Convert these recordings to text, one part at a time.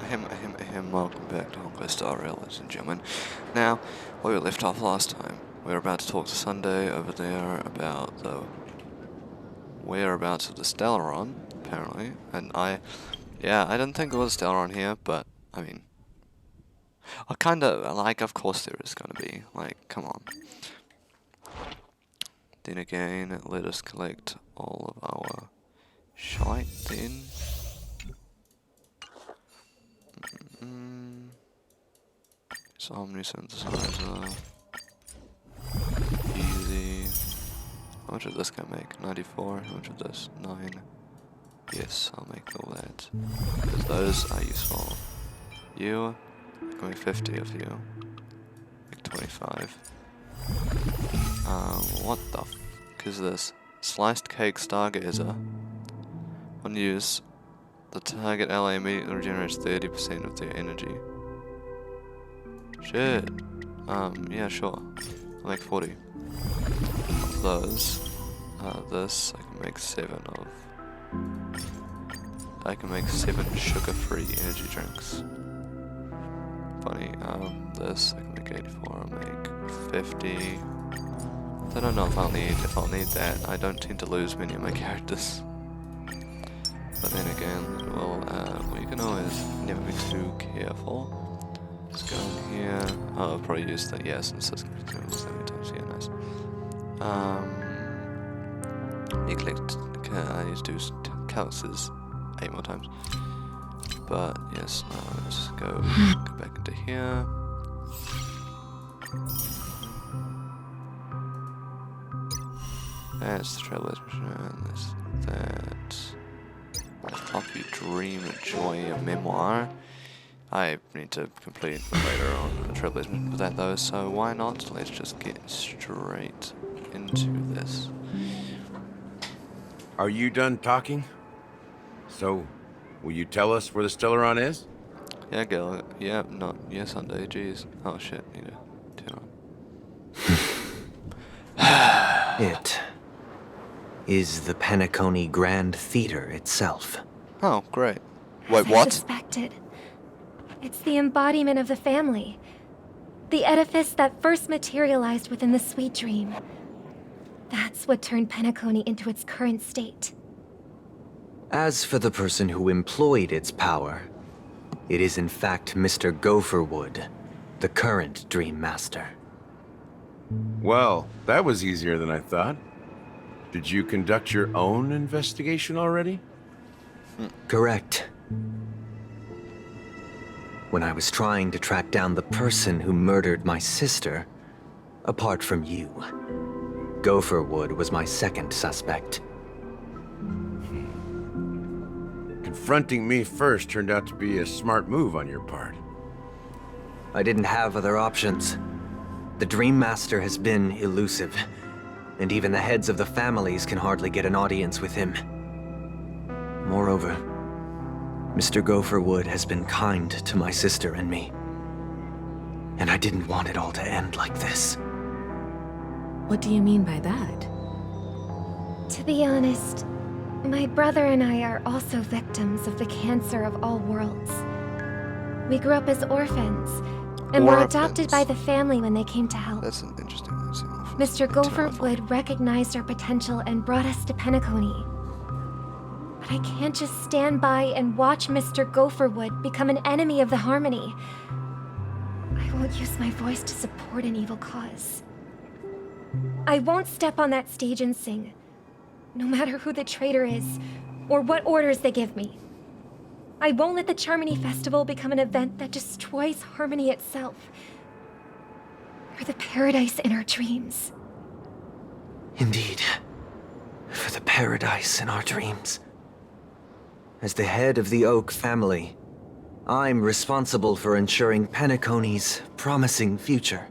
Welcome back to Honkai Star Rail, ladies and gentlemen. Now, where we left off last time, we were about to talk to Sunday over there about the whereabouts of the Stellaron, apparently. And I didn't think there was a Stellaron here, but, I mean, I kinda, like, of course there is gonna be, like, come on. Then again, let us collect all of our shite then. So Omni synthesizer. Easy. How much did this guy make? 94. How much of this? 9. Yes, I'll make all that. Because those are useful. You, give me 50 of you. Make 25. What the f is this? Sliced cake stargazer. When used, the target ally immediately regenerates 30% of their energy. Shit. Yeah, sure. I'll make 40 of those. This I can make 7 of. I can make 7 sugar-free energy drinks. Funny. This I can make 84. I'll make 50. I don't know if I'll need that. I don't tend to lose many of my characters. But then again, well, we can always never be too careful. Let's go in here. Oh, I'll probably use the, yeah, since it's going to be so many times. Yeah, nice. You collect, I need to do calluses 8 more times. But, yes, let's go back into here. That's the Trailblaze mission, this, that. Help you dream, joy, a memoir. I need to complete later on the Trailblaze mission for that though, so why not? Let's just get straight into this. Are you done talking? So, will you tell us where the Stellaron is? Yeah, girl. Yeah, not. Yeah, Sunday. Jeez. Oh shit. Need to turn on. It is the Penacony Grand Theater itself. Oh, great. Wait, As I what? suspected. It's the embodiment of the family. The edifice that first materialized within the sweet dream. That's what turned Penacony into its current state. As for the person who employed its power, it is in fact Mr. Gopherwood, the current Dream Master. Well, that was easier than I thought. Did you conduct your own investigation already? Correct. When I was trying to track down the person who murdered my sister, apart from you, Gopherwood was my second suspect. Confronting me first turned out to be a smart move on your part. I didn't have other options. The Dream Master has been elusive, and even the heads of the families can hardly get an audience with him. Moreover, Mr. Gopherwood has been kind to my sister and me. And I didn't want it all to end like this. What do you mean by that? To be honest, my brother and I are also victims of the cancer of all worlds. We grew up as orphans, and were adopted by the family when they came to help. That's an interesting thing. Mr. Gopherwood recognized our potential and brought us to Penacony. But I can't just stand by and watch Mr. Gopherwood become an enemy of the Harmony. I won't use my voice to support an evil cause. I won't step on that stage and sing, no matter who the traitor is, or what orders they give me. I won't let the Charmony Festival become an event that destroys Harmony itself, or the paradise in our dreams. Indeed. For the paradise in our dreams. As the head of the Oak family, I'm responsible for ensuring Penacony's promising future.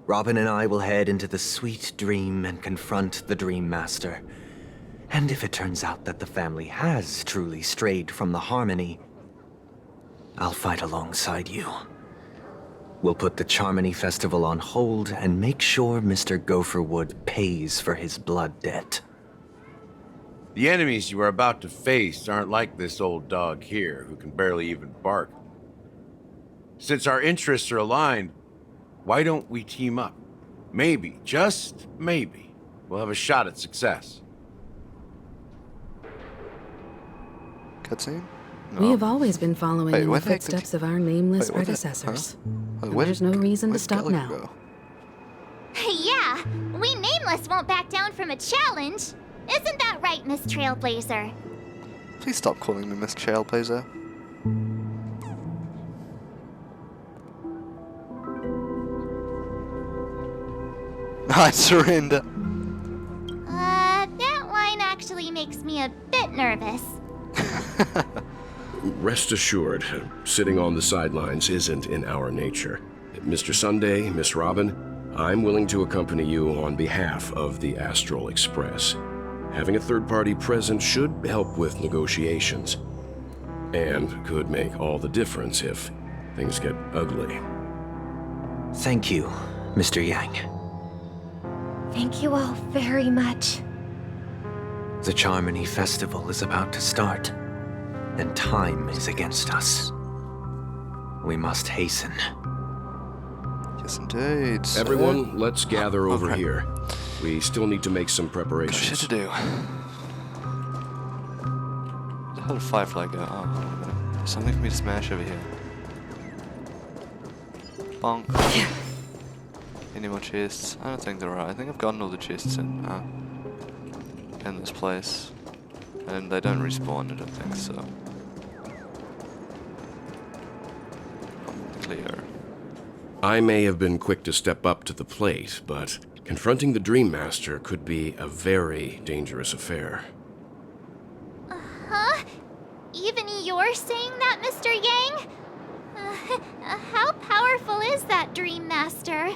Robin and I will head into the sweet dream and confront the Dream Master. And if it turns out that the family has truly strayed from the Harmony, I'll fight alongside you. We'll put the Charmony Festival on hold and make sure Mr. Gopherwood pays for his blood debt. The enemies you are about to face aren't like this old dog here, who can barely even bark. Since our interests are aligned, why don't we team up? Maybe, just maybe, we'll have a shot at success. Cutscene? We have always been following Wait, in the where'd they footsteps of our nameless Wait, where'd they- predecessors. And Where there's did- no reason to where'd stop Gallagher now. go? Yeah, we Nameless won't back down from a challenge. Isn't that right, Miss Trailblazer? Please stop calling me Miss Trailblazer. I surrender. That line actually makes me a bit nervous. Rest assured, sitting on the sidelines isn't in our nature. Mr. Sunday, Miss Robin, I'm willing to accompany you on behalf of the Astral Express. Having a third party present should help with negotiations, and could make all the difference if things get ugly. Thank you, Mr. Yang. Thank you all very much. The Charmony Festival is about to start, and time is against us. We must hasten. Yes, indeed. sir. Everyone, let's gather over Okay. here. We still need to make some Got shit preparations. to do. Where the hell did Firefly go? Oh, hold on a minute. There's something for me to smash over here. Bonk. Any more chests? I don't think there are. I think I've gotten all the chests in this place. And they don't respawn, I don't think so. Clear. I may have been quick to step up to the plate, but confronting the Dream Master could be a very dangerous affair. Huh? Even you're saying that, Mr. Yang? How powerful is that Dream Master?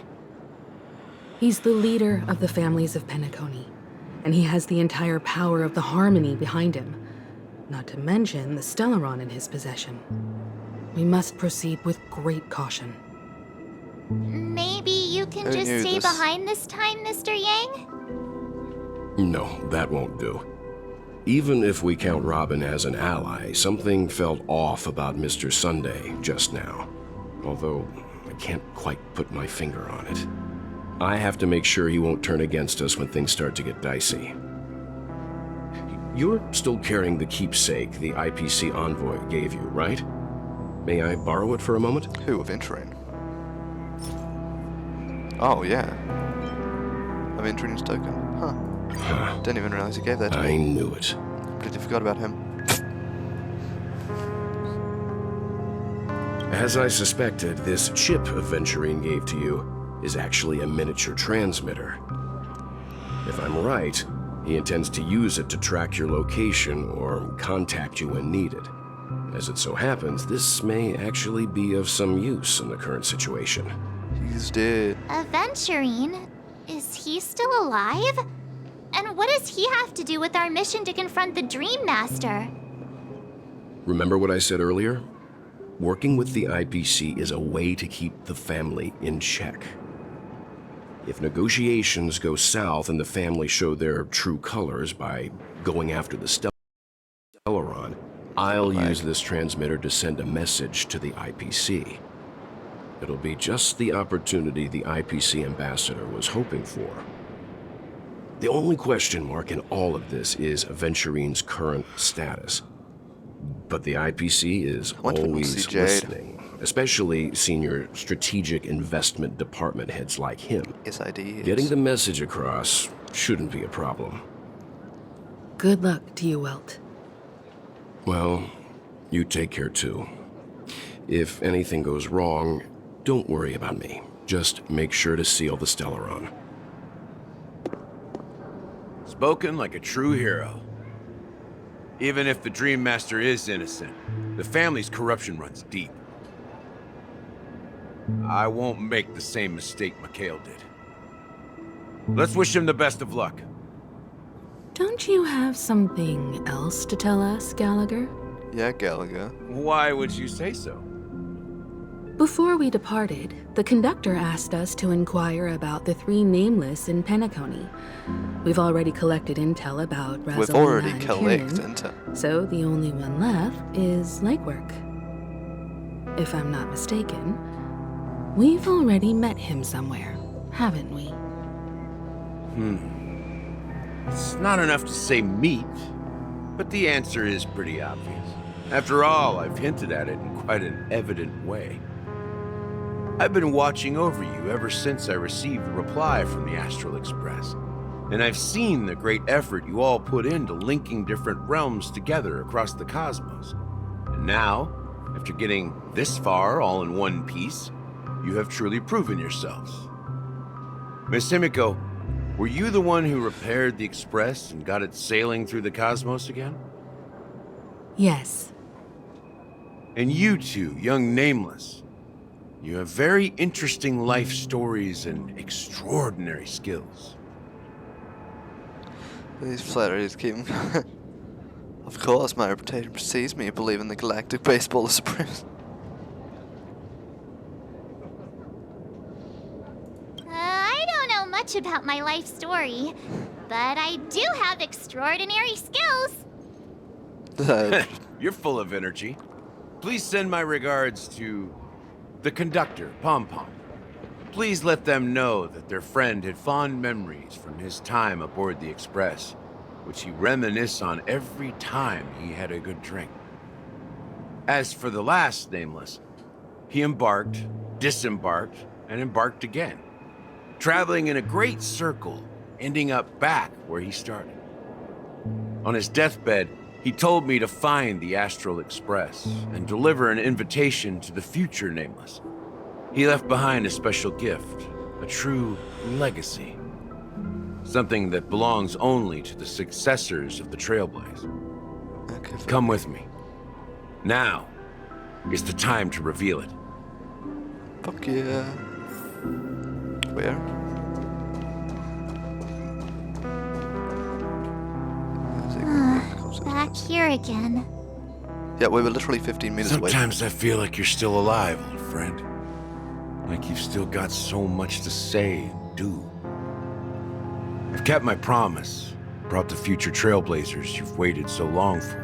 He's the leader of the families of Penacony, and he has the entire power of the Harmony behind him, not to mention the Stellaron in his possession. We must proceed with great caution. Maybe you can Who just knew stay this? behind this time, Mr. Yang? No, that won't do. Even if we count Robin as an ally, something felt off about Mr. Sunday just now. Although, I can't quite put my finger on it. I have to make sure he won't turn against us when things start to get dicey. You're still carrying the keepsake the IPC envoy gave you, right? May I borrow it for a moment? Who of Venturine? Oh, yeah. A Venturine's token. Huh. Didn't even realize he gave that to I me. knew it. Completely forgot about him. As I suspected, this chip Venturine gave to you is actually a miniature transmitter. If I'm right, he intends to use it to track your location or contact you when needed. As it so happens, this may actually be of some use in the current situation. He's dead. Aventurine? Is he still alive? And what does he have to do with our mission to confront the Dream Master? Remember what I said earlier? Working with the IPC is a way to keep the family in check. If negotiations go south and the family show their true colors by going after the Stellaron, I'll use this transmitter to send a message to the IPC. It'll be just the opportunity the IPC ambassador was hoping for. The only question mark in all of this is Venturine's current status. But the IPC is went to always see Jade. listening, especially senior strategic investment department heads like him. Yes, I did. Getting the message across shouldn't be a problem. Good luck to you, Welt. Well, you take care too. If anything goes wrong, don't worry about me. Just make sure to seal the Stellaron. Spoken like a true hero. Even if the Dream Master is innocent, the family's corruption runs deep. I won't make the same mistake Mikhail did. Let's wish him the best of luck. Don't you have something else to tell us, Gallagher? Yeah, Gallagher. Why would you say so? Before we departed, the conductor asked us to inquire about the 3 nameless in Penacony. We've already collected intel about Razalina We've already and collected Kinnan, intel. so the only one left is legwork. If I'm not mistaken, we've already met him somewhere, haven't we? It's not enough to say meet, but the answer is pretty obvious. After all, I've hinted at it in quite an evident way. I've been watching over you ever since I received the reply from the Astral Express, and I've seen the great effort you all put into linking different realms together across the cosmos. And now, after getting this far all in one piece, you have truly proven yourselves. Miss Himiko, were you the one who repaired the Express and got it sailing through the cosmos again? Yes. And you two, young Nameless, you have very interesting life stories and extraordinary skills. These flatteries keep him. Of course, my reputation precedes me. Believe in the galactic baseball supreme. I don't know much about my life story, but I do have extraordinary skills. You're full of energy. Please send my regards to the conductor, Pom Pom. Please let them know that their friend had fond memories from his time aboard the Express, which he reminisced on every time he had a good drink. As for the last Nameless, he embarked, disembarked, and embarked again, traveling in a great circle, ending up back where he started. On his deathbed, he told me to find the Astral Express and deliver an invitation to the future Nameless. He left behind a special gift, a true legacy. Something that belongs only to the successors of the Trailblaze. Okay, Come with me. Now is the time to reveal it. fuck yeah. Where? Back here again. Yeah, we were literally 15 meters away. Sometimes I feel like you're still alive, old friend. Like you've still got so much to say and do. I've kept my promise, brought the future Trailblazers you've waited so long for.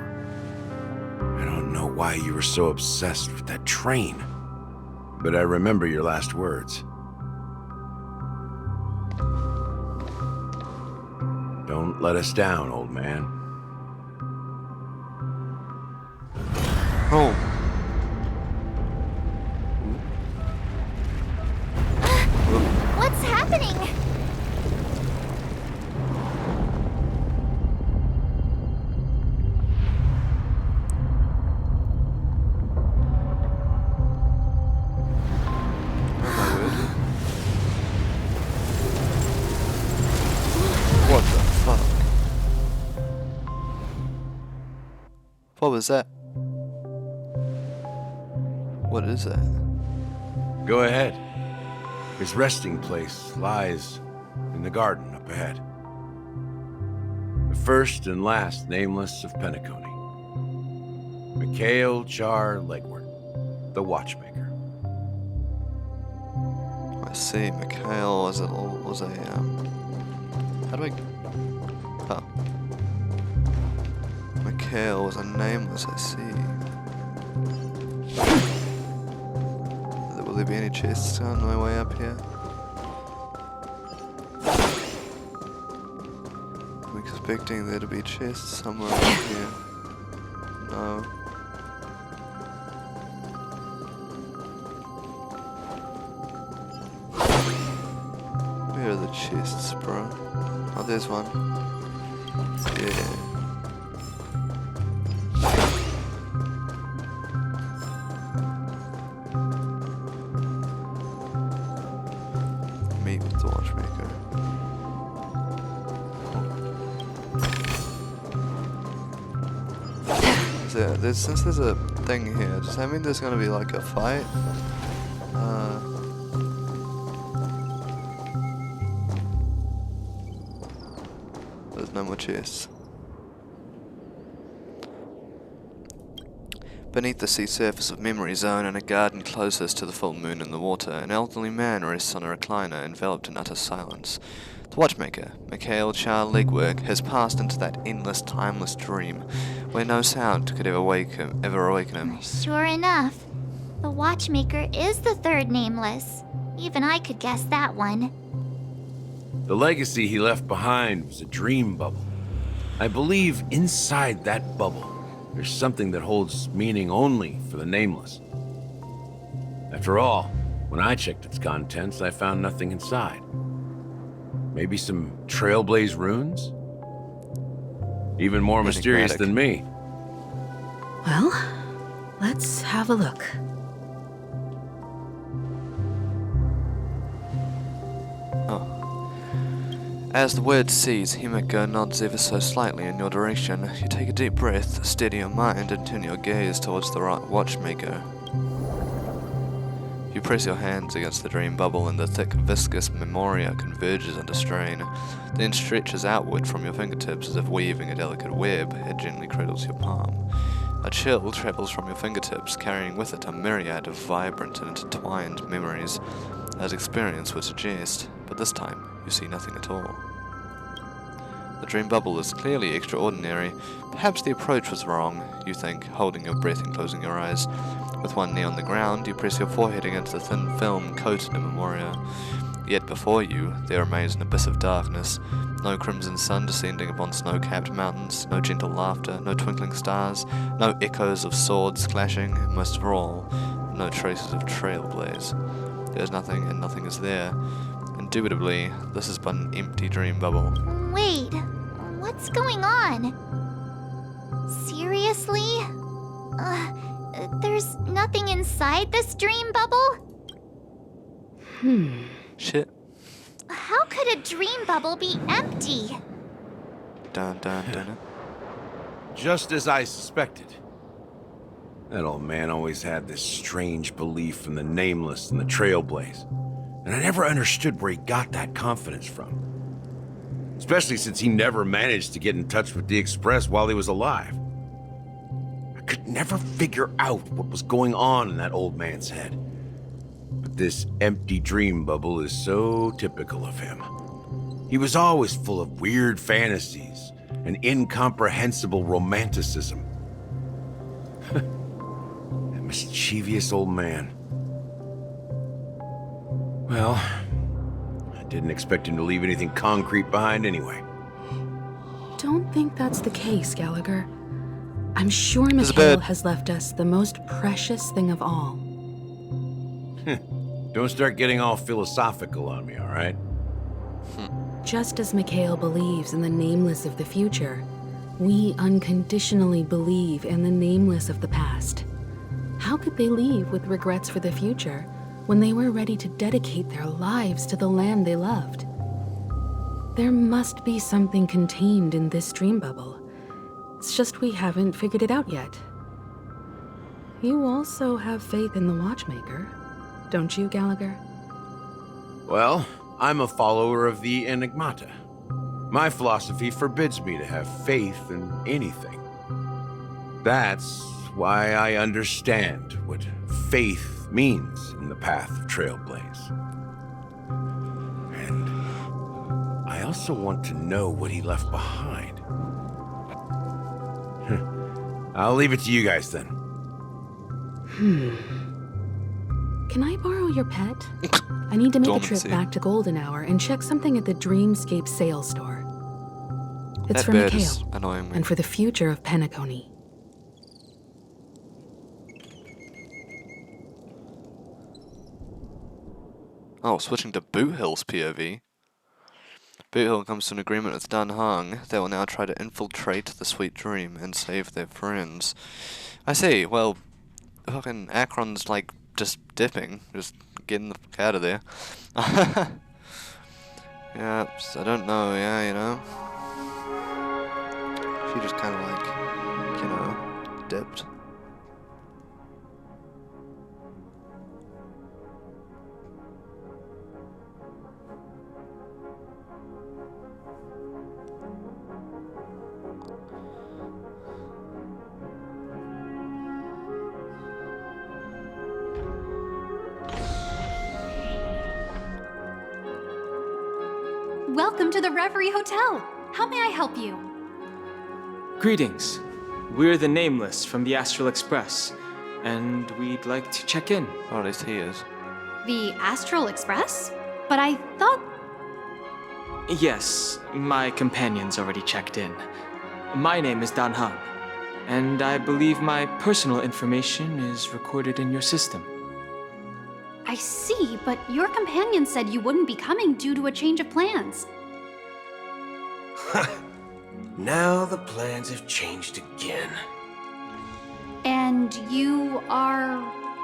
I don't know why you were so obsessed with that train, but I remember your last words. Don't let us down, old man. Oh. What's happening? What the fuck? What was that? What is that? Go ahead. His resting place lies in the garden up ahead. The first and last Nameless of Penacony. Mikhail Char Legward, the Watchmaker. I see. Mikhail was a how do I? Oh. Mikhail was a nameless. I see. Will there be any chests on my way up here? I'm expecting there to be chests somewhere up here. No. Where are the chests, bro? Oh, there's one. Yeah. Meet with the Watchmaker. Since there's a thing here, does that mean there's gonna be like a fight? There's no more chests. Beneath the sea surface of Memory Zone, in a garden closest to the full moon in the water, an elderly man rests on a recliner, enveloped in utter silence. The watchmaker, Mikhail Legwork, has passed into that endless, timeless dream, where no sound could ever awaken him. Sure enough, the watchmaker is the third nameless. Even I could guess that one. The legacy he left behind was a dream bubble. I believe inside that bubble, there's something that holds meaning only for the nameless. After all, when I checked its contents, I found nothing inside. Maybe some Trailblaze runes? Even more mysterious than me. Well, let's have a look. As the word sees, Himiko nods ever so slightly in your direction. You take a deep breath, steady your mind, and turn your gaze towards the watchmaker. You press your hands against the dream bubble, and the thick, viscous memoria converges under strain, then stretches outward from your fingertips as if weaving a delicate web. It gently cradles your palm. A chill travels from your fingertips, carrying with it a myriad of vibrant and intertwined memories, as experience would suggest, but this time you see nothing at all. The dream bubble is clearly extraordinary. Perhaps the approach was wrong, you think, holding your breath and closing your eyes. With one knee on the ground, you press your forehead against the thin film coated in memoria. Yet before you, there remains an abyss of darkness. No crimson sun descending upon snow-capped mountains, no gentle laughter, no twinkling stars, no echoes of swords clashing, and most of all, no traces of Trailblaze. There is nothing, and nothing is there. Indubitably, this is but an empty dream bubble. Wait, what's going on? Seriously? There's nothing inside this dream bubble? Shit. How could a dream bubble be empty? Dun dun dun. Just as I suspected. That old man always had this strange belief in the nameless and the Trailblaze. And I never understood where he got that confidence from. Especially since he never managed to get in touch with the Express while he was alive. I could never figure out what was going on in that old man's head. But this empty dream bubble is so typical of him. He was always full of weird fantasies and incomprehensible romanticism. That mischievous old man. Well, I didn't expect him to leave anything concrete behind anyway. Don't think that's the case, Gallagher. I'm sure There's a Mikhail bird. has left us the most precious thing of all. Don't start getting all philosophical on me, all right? Just as Mikhail believes in the nameless of the future, we unconditionally believe in the nameless of the past. How could they leave with regrets for the future when they were ready to dedicate their lives to the land they loved? There must be something contained in this dream bubble. It's just we haven't figured it out yet. You also have faith in the watchmaker, don't you, Gallagher? Well, I'm a follower of the Enigmata. My philosophy forbids me to have faith in anything. That's why I understand what faith means in the path of Trailblaze. And I also want to know what he left behind. I'll leave it to you guys then. Can I borrow your pet? I need to make a trip Dormancy. back to Golden Hour and check something at the Dreamscape sales store. It's That for bird Mikhail, is annoying me. and for the future of Penacony. Oh, switching to Boot Hill's POV. Boot Hill comes to an agreement with Dan Hong. They will now try to infiltrate the Sweet Dream and save their friends. I see. Well, fucking Akron's like just dipping, just getting the fuck out of there. Yeah, so I don't know. Yeah, you know, she just kind of like, you know, dipped. Welcome to the Reverie Hotel. How may I help you? Greetings. We're the Nameless from the Astral Express, and we'd like to check in. Or at least he is. The Astral Express? But I thought... Yes, my companion's already checked in. My name is Dan Hang, and I believe my personal information is recorded in your system. I see, but your companion said you wouldn't be coming due to a change of plans. Now the plans have changed again. And you are...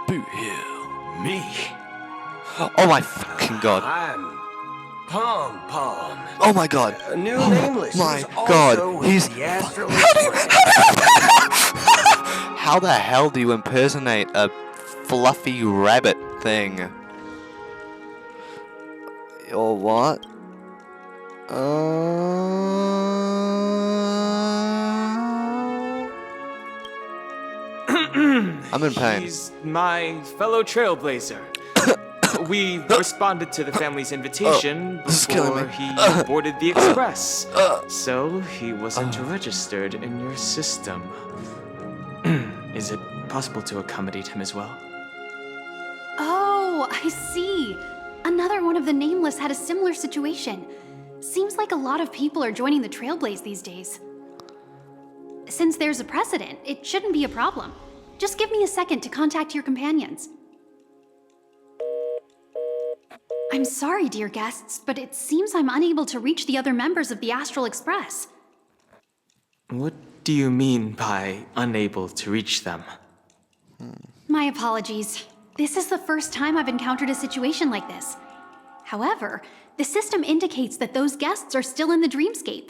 Boot Hill. Me? Oh my fucking god. I'm Pom Pom. Oh my god. A new nameless. My who's god. also with He's... the Astral Express. How the hell do you impersonate a fluffy rabbit thing? Or what? I'm in pain. He's my fellow Trailblazer. We responded to the family's invitation this is killing before me. he boarded the express, so he wasn't registered in your system. Is it possible to accommodate him as well? Oh, I see. Another one of the Nameless had a similar situation. Seems like a lot of people are joining the Trailblaze these days. Since there's a precedent, it shouldn't be a problem. Just give me a second to contact your companions. I'm sorry, dear guests, but it seems I'm unable to reach the other members of the Astral Express. What do you mean by unable to reach them? My apologies. This is the first time I've encountered a situation like this. However, the system indicates that those guests are still in the dreamscape.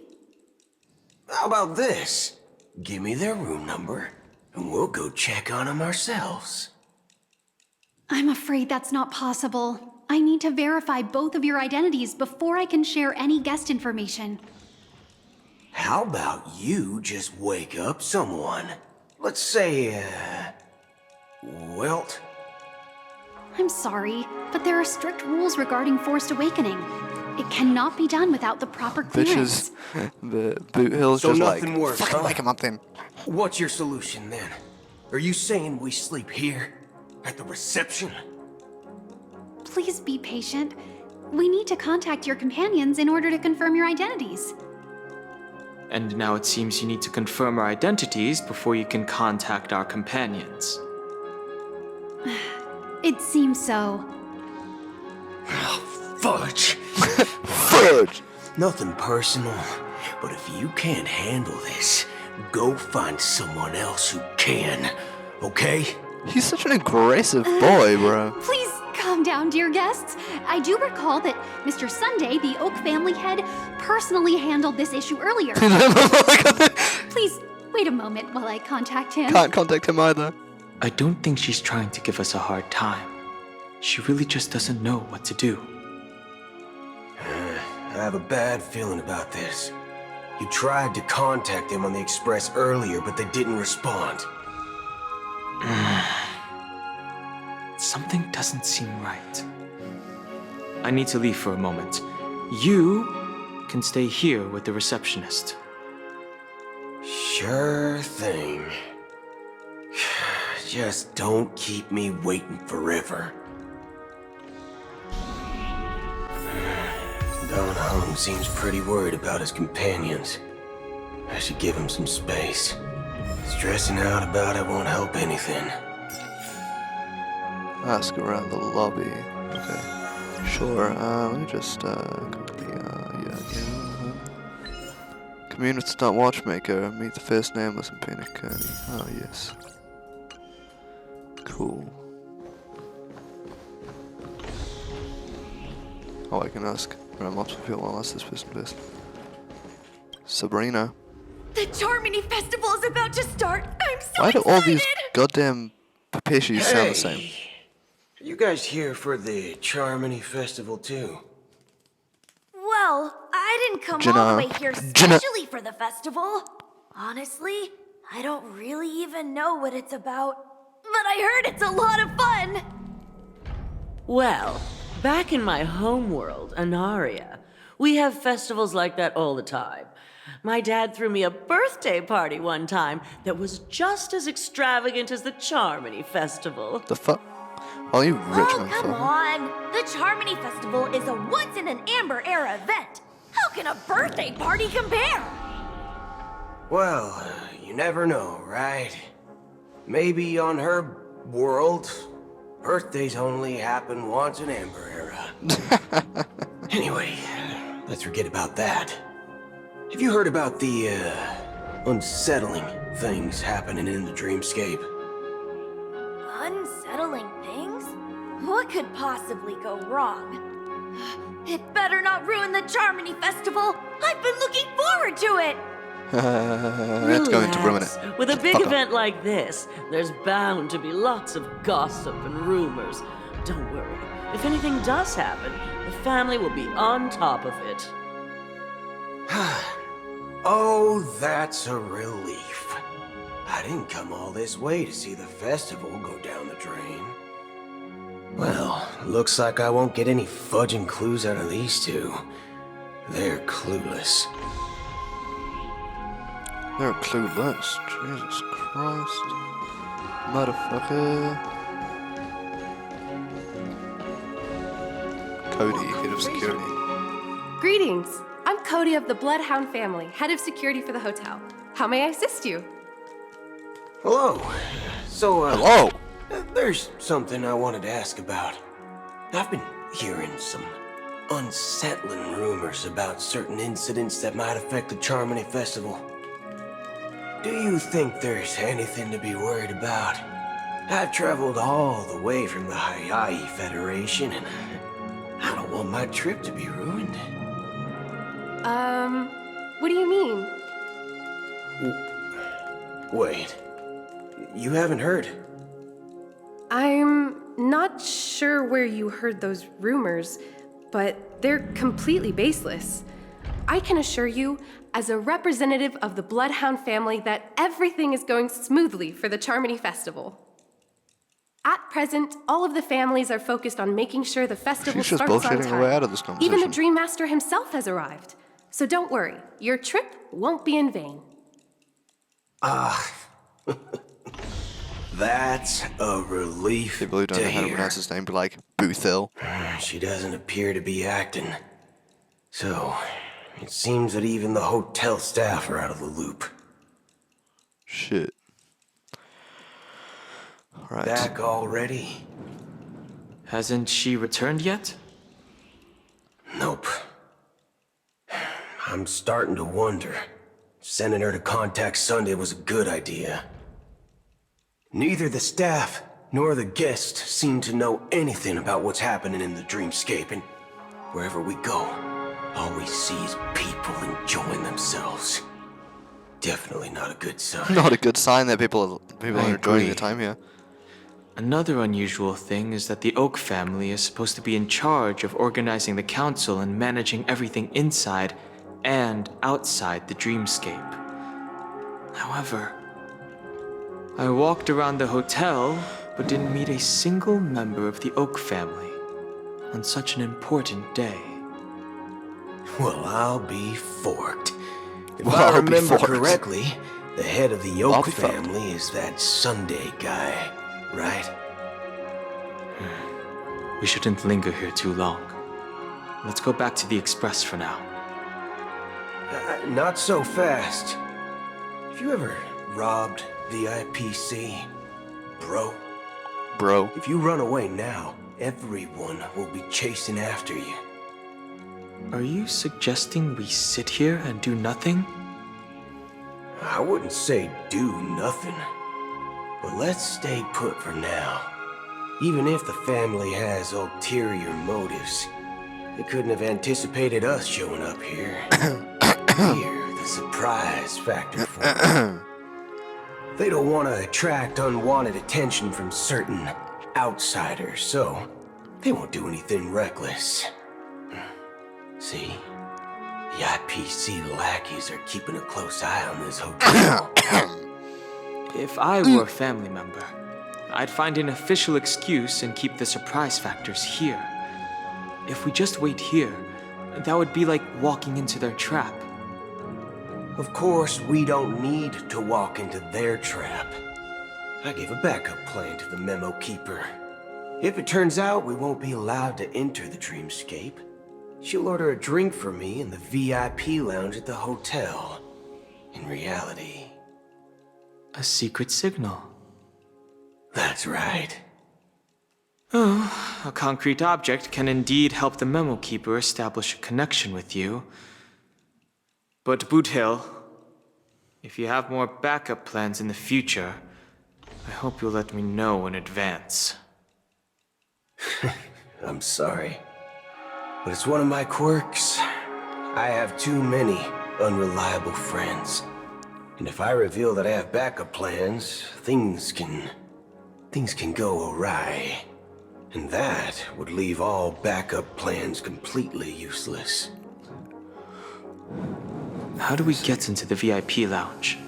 How about this? Give me their room number, and we'll go check on them ourselves. I'm afraid that's not possible. I need to verify both of your identities before I can share any guest information. How about you just wake up someone? Let's say, Welt? I'm sorry, but there are strict rules regarding forced awakening. It cannot be done without the proper clearance. Bitches. The Boot Hill's So just like, nothing works, fucking huh? wake him up then. What's your solution then? Are you saying we sleep here? At the reception? Please be patient. We need to contact your companions in order to confirm your identities. And now it seems you need to confirm our identities before you can contact our companions. It seems so. Fudge! Fudge! Nothing personal, but if you can't handle this, go find someone else who can, okay? He's such an aggressive boy, bro. Please calm down, dear guests. I do recall that Mr. Sunday, the Oak family head, personally handled this issue earlier. Please wait a moment while I contact him. Can't contact him either. I don't think she's trying to give us a hard time. She really just doesn't know what to do. I have a bad feeling about this. You tried to contact them on the Express earlier, but they didn't respond. Something doesn't seem right. I need to leave for a moment. You can stay here with the receptionist. Sure thing. Just don't keep me waiting forever. Don Hung seems pretty worried about his companions. I should give him some space. Stressing out about it won't help anything. Ask around the lobby. Okay. Sure, let me just, go to the, Community.watchmaker. Meet the first nameless in Pinnacle. Oh, yes. Cool. Oh, I can ask around multiple people. I'll ask this person first. Sabrina. The Charmony Festival is about to start. I'm so Why do excited. all these goddamn Papishis sound the same? Are you guys here for the Charmony Festival too? Well, I didn't come Jenna. all the way here Jenna. especially for the festival. Honestly, I don't really even know what it's about. But I heard it's a lot of fun. Well, back in my homeworld, Anaria, We have festivals like that all the time. My dad threw me a birthday party one time that was just as extravagant as the Charmony Festival. The fuck? Are you rich, Oh, come motherfucker? on! The Charmony Festival is a once-in-an-Amber Era event! How can a birthday party compare? Well, you never know, right? Maybe on her world, birthdays only happen once in Amber Era. Anyway, let's forget about that. Have you heard about the, unsettling things happening in the dreamscape? Unsettling things? What could possibly go wrong? It better not ruin the Charmony Festival! I've been looking forward to it! It's going to ruin it. Relax. With a big Fuck off. event like this, there's bound to be lots of gossip and rumors. Don't worry. If anything does happen, the family will be on top of it. Oh, that's a relief. I didn't come all this way to see the festival go down the drain. Well, looks like I won't get any fudging clues out of these two. They're clueless. They're clueless. Jesus Christ. Motherfucker. Cody, head of security. Greetings! I'm Cody of the Bloodhound family, head of security for the hotel. How may I assist you? Hello. So, Hello! there's something I wanted to ask about. I've been hearing some unsettling rumors about certain incidents that might affect the Charmony Festival. Do you think there's anything to be worried about? I've traveled all the way from the Hayaii Federation, and I don't want my trip to be ruined. What do you mean? Wait. You haven't heard? I'm not sure where you heard those rumors, but they're completely baseless. I can assure you, as a representative of the Bloodhound family, that everything is going smoothly for the Charmony Festival. At present, all of the families are focused on making sure the festival She's just starts on bullshitting her way time. out of this conversation. Even the Dream Master himself has arrived. So don't worry, your trip won't be in vain. That's a relief People who don't to know how to hear. pronounce his name be like, Boothil. She doesn't appear to be acting. So, it seems that even the hotel staff are out of the loop. Shit. Alright. Back already? Hasn't she returned yet? Nope. I'm starting to wonder. Sending her to contact Sunday was a good idea. Neither the staff nor the guests seem to know anything about what's happening in the dreamscape, and wherever we go, all we see is people enjoying themselves. Definitely not a good sign. Not a good sign that people are enjoying agree. their time here. Another unusual thing is that the Oak family is supposed to be in charge of organizing the council and managing everything inside and outside the dreamscape. However, I walked around the hotel but didn't meet a single member of the Oak family on such an important day. Well, I'll be forked. If Well, I I'll be remember forked. correctly, the head of the I'll Oak be fucked. family is that Sunday guy, right? We shouldn't linger here too long. Let's go back to the Express for now. Not so fast. Have you ever robbed the IPC, bro? Bro. If you run away now, everyone will be chasing after you. Are you suggesting we sit here and do nothing? I wouldn't say do nothing, but let's stay put for now. Even if the family has ulterior motives, they couldn't have anticipated us showing up here. Here, the surprise factor for them. They don't want to attract unwanted attention from certain outsiders, so they won't do anything reckless. See? The IPC lackeys are keeping a close eye on this hotel. If I were a family member, I'd find an official excuse and keep the surprise factors here. If we just wait here, That would be like walking into their trap. Of course, we don't need to walk into their trap. I gave a backup plan to the memo keeper. If it turns out we won't be allowed to enter the dreamscape, she'll order a drink for me in the VIP lounge at the hotel. In reality... A secret signal. That's right. Oh, a concrete object can indeed help the memo keeper establish a connection with you. But Boot Hill, if you have more backup plans in the future, I hope you'll let me know in advance. I'm sorry, but it's one of my quirks. I have too many unreliable friends. And if I reveal that I have backup plans, things can go awry. And that would leave all backup plans completely useless. How do we get into the VIP lounge?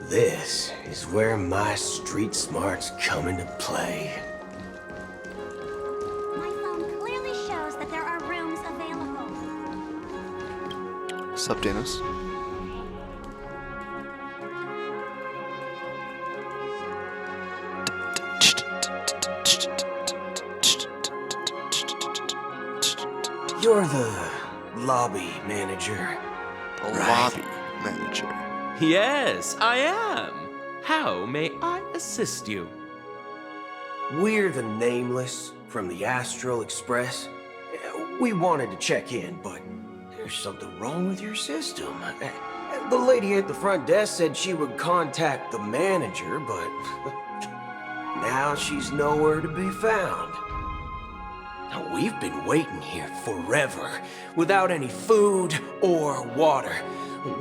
This is where my street smarts come into play. My phone clearly shows that there are rooms available. Sup, Dennis? You're the lobby manager. Lobby manager. Yes, I am. How may I assist you? We're the Nameless from the Astral Express. We wanted to check in, but there's something wrong with your system. The lady at the front desk said she would contact the manager, but now she's nowhere to be found. Now, we've been waiting here forever, without any food or water.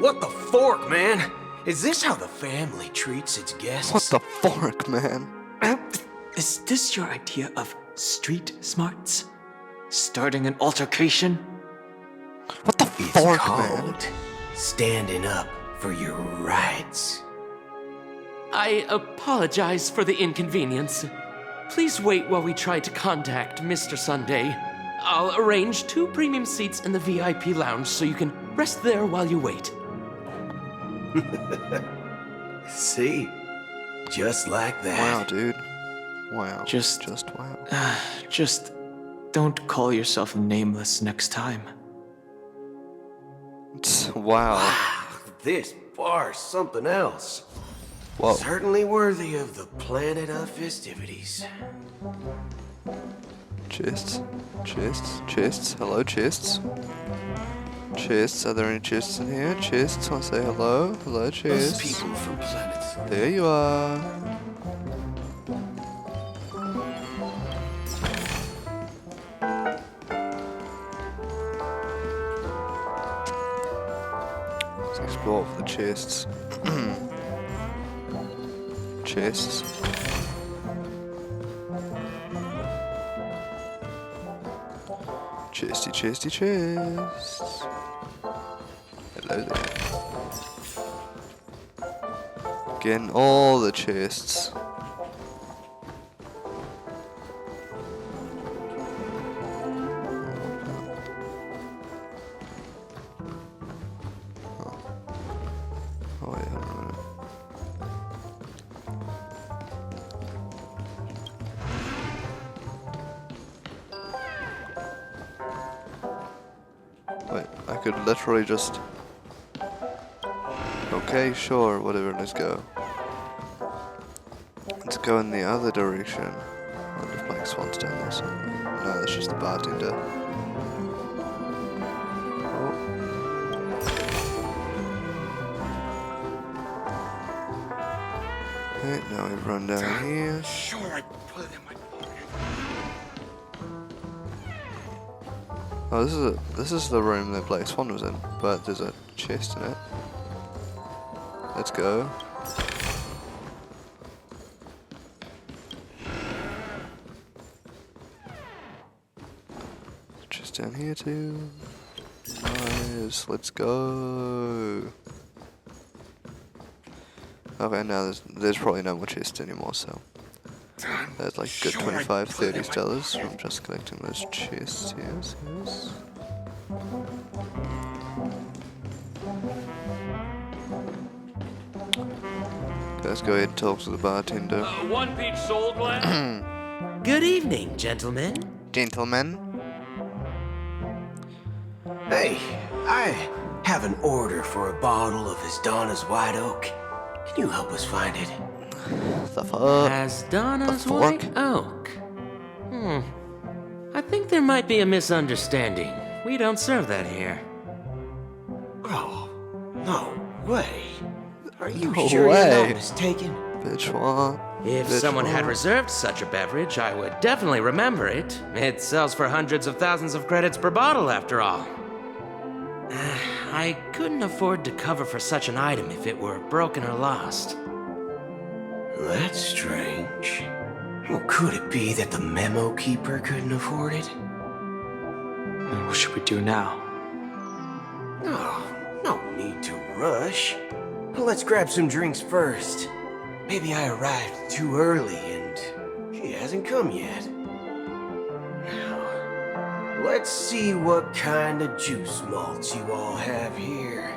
What the fork, man? Is this how the family treats its guests? What the fork, man? Is this your idea of street smarts? Starting an altercation? What the It's fork, called man? standing up for your rights. I apologize for the inconvenience. Please wait while we try to contact Mr. Sunday. I'll arrange 2 premium seats in the VIP lounge so you can rest there while you wait. See? Just like that. Wow, dude. Wow. Just wow. Just don't call yourself Nameless next time. Wow. This bar's something else. Whoa. Certainly worthy of the planet of festivities. Chests. Chests. Chests. Hello, chests. Chests. Are there any chests in here? Chests. I'll say hello. Hello, Those chests. people from planets. There you are. Let's explore for the chests. Chests. Chesty, chesty, chests. Hello there. Getting all the chests. Oh wait, hold on a minute. Wait, I could literally just... Okay, sure, whatever, let's go. Let's go in the other direction. I wonder if Black Swan's down there somewhere. No, that's just the bartender. Oh. Okay, now we run down here. Sure, I put it in my pocket. Oh, this is the room that Black Swan was in, but there's a chest in it. Let's go. Chest down here too. Nice, let's go. Okay, now there's probably no more chests anymore, so that's like a good $25-30 from just collecting those chests. Yes. Let's go ahead and talk to the bartender. One peach sold, Glenn? Good evening, gentlemen. Gentlemen. Hey, I have an order for a bottle of His Donna's White Oak. Can you help us find it? The fuck? As Donna's White Oak. I think there might be a misunderstanding. We don't serve that here. Oh, no way. Are you No sure way. you're not mistaken? Bitch, what? If Bitch, someone had what? reserved such a beverage, I would definitely remember it. It sells for hundreds of thousands of credits per bottle, after all. I couldn't afford to cover for such an item if it were broken or lost. That's strange. Well, could it be that the memo keeper couldn't afford it? Then what should we do now? Oh, no need to rush. Let's grab some drinks first. Maybe I arrived too early and she hasn't come yet. Now, let's see what kind of juice malts you all have here.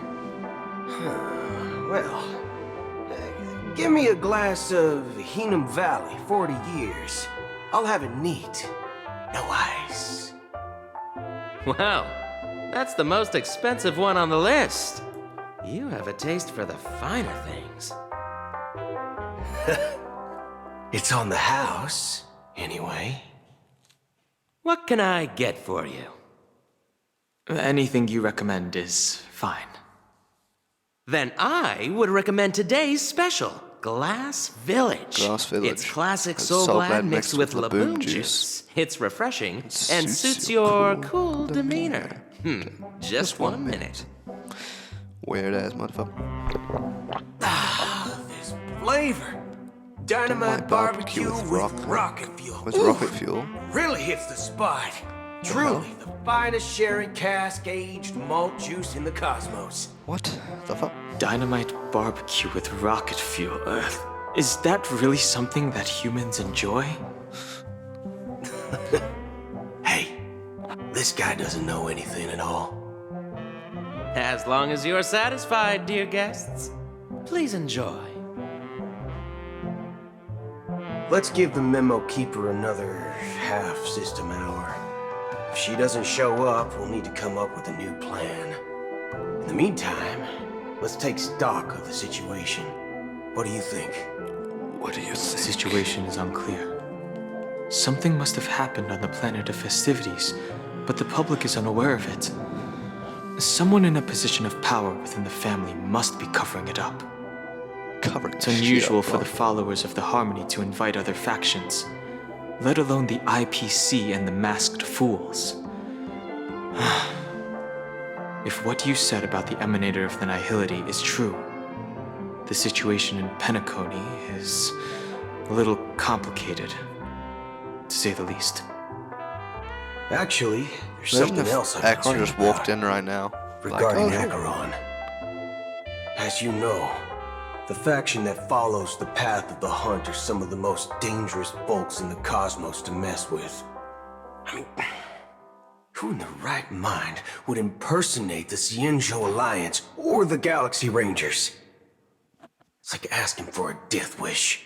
Well, give me a glass of Heenum Valley, 40 years. I'll have it neat. No ice. Wow, that's the most expensive one on the list. You have a taste for the finer things. It's on the house, anyway. What can I get for you? Anything you recommend is fine. Then I would recommend today's special, Glass Village. Glass Village. It's classic It's Soul Soul Glad Glad mixed mixed with with Laboon Laboon juice. juice. It's refreshing It and suits suits your your cool cool demeanor. Just 1 minute. Weird ass motherfucker. This flavor. Dynamite barbecue with rocket fuel. With rocket fuel? Really hits the spot. Truly the finest sherry cask aged malt juice in the cosmos. What the fuck? Dynamite barbecue with rocket fuel. Is that really something that humans enjoy? Hey, this guy doesn't know anything at all. As long as you're satisfied, dear guests, please enjoy. Let's give the memo keeper another half system hour. If she doesn't show up, we'll need to come up with a new plan. In the meantime, let's take stock of the situation. What do you think? What do you The think? situation is unclear. Something must have happened on the planet of festivities, but the public is unaware of it. Someone in a position of power within the family must be covering it up. Covering It's unusual for the followers of the Harmony to invite other factions, let alone the IPC and the Masked Fools. If what you said about the Emanator of the Nihility is true, the situation in Penacony is a little complicated, to say the least. Actually, there's Imagine something if else I'm Akron concerned just walked about in right now. regarding like, oh, Acheron. As you know, the faction that follows the path of the hunt are some of the most dangerous folks in the cosmos to mess with. I mean, who in their right mind would impersonate the Xianzhou Alliance or the Galaxy Rangers? It's like asking for a death wish.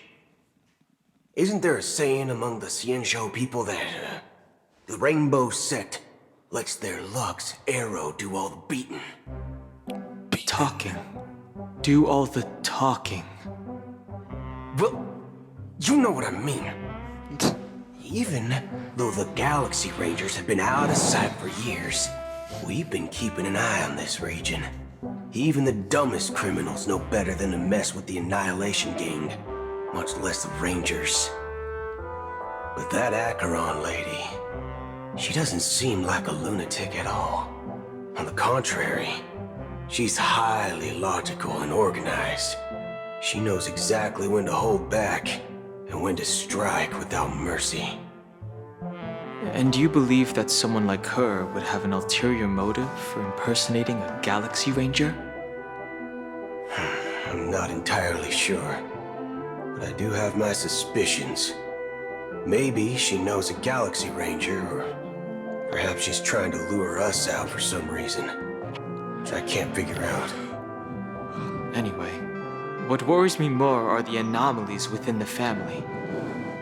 Isn't there a saying among the Xianzhou people that the Rainbow Sect lets their Lux arrow do all the beating? Talking. Do all the talking. Well, you know what I mean. Even though the Galaxy Rangers have been out of sight for years, we've been keeping an eye on this region. Even the dumbest criminals know better than to mess with the Annihilation Gang, much less the Rangers. But that Acheron lady, she doesn't seem like a lunatic at all. On the contrary, she's highly logical and organized. She knows exactly when to hold back and when to strike without mercy. And do you believe that someone like her would have an ulterior motive for impersonating a Galaxy Ranger? I'm not entirely sure, but I do have my suspicions. Maybe she knows a Galaxy Ranger, or Perhaps she's trying to lure us out for some reason, which I can't figure out. Anyway, what worries me more are the anomalies within the family.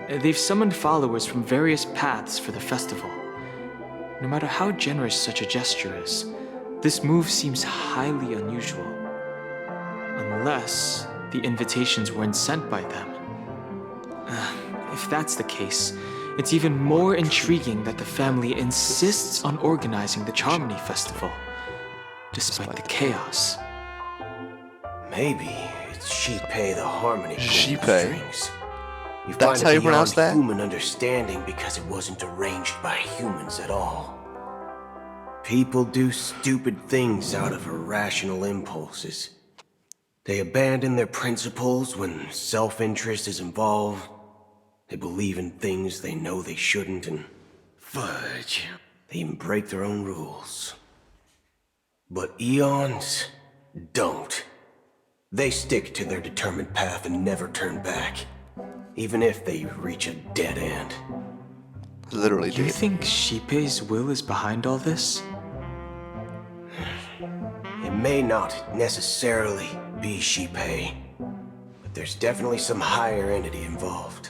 They've summoned followers from various paths for the festival. No matter how generous such a gesture is, this move seems highly unusual. Unless the invitations weren't sent by them. If that's the case, it's even more intriguing that the family insists on organizing the Charmony Festival, despite the chaos. Maybe it's Shipei the Harmony. Shipei? You That's find how it you pronounce beyond that? human understanding because it wasn't arranged by humans at all. People do stupid things out of irrational impulses. They abandon their principles when self-interest is involved. They believe in things they know they shouldn't, and fudge, they even break their own rules. But Eons don't. They stick to their determined path and never turn back, even if they reach a dead end. Literally, You think Shipei's will is behind all this? It may not necessarily be Shipei, but there's definitely some higher entity involved.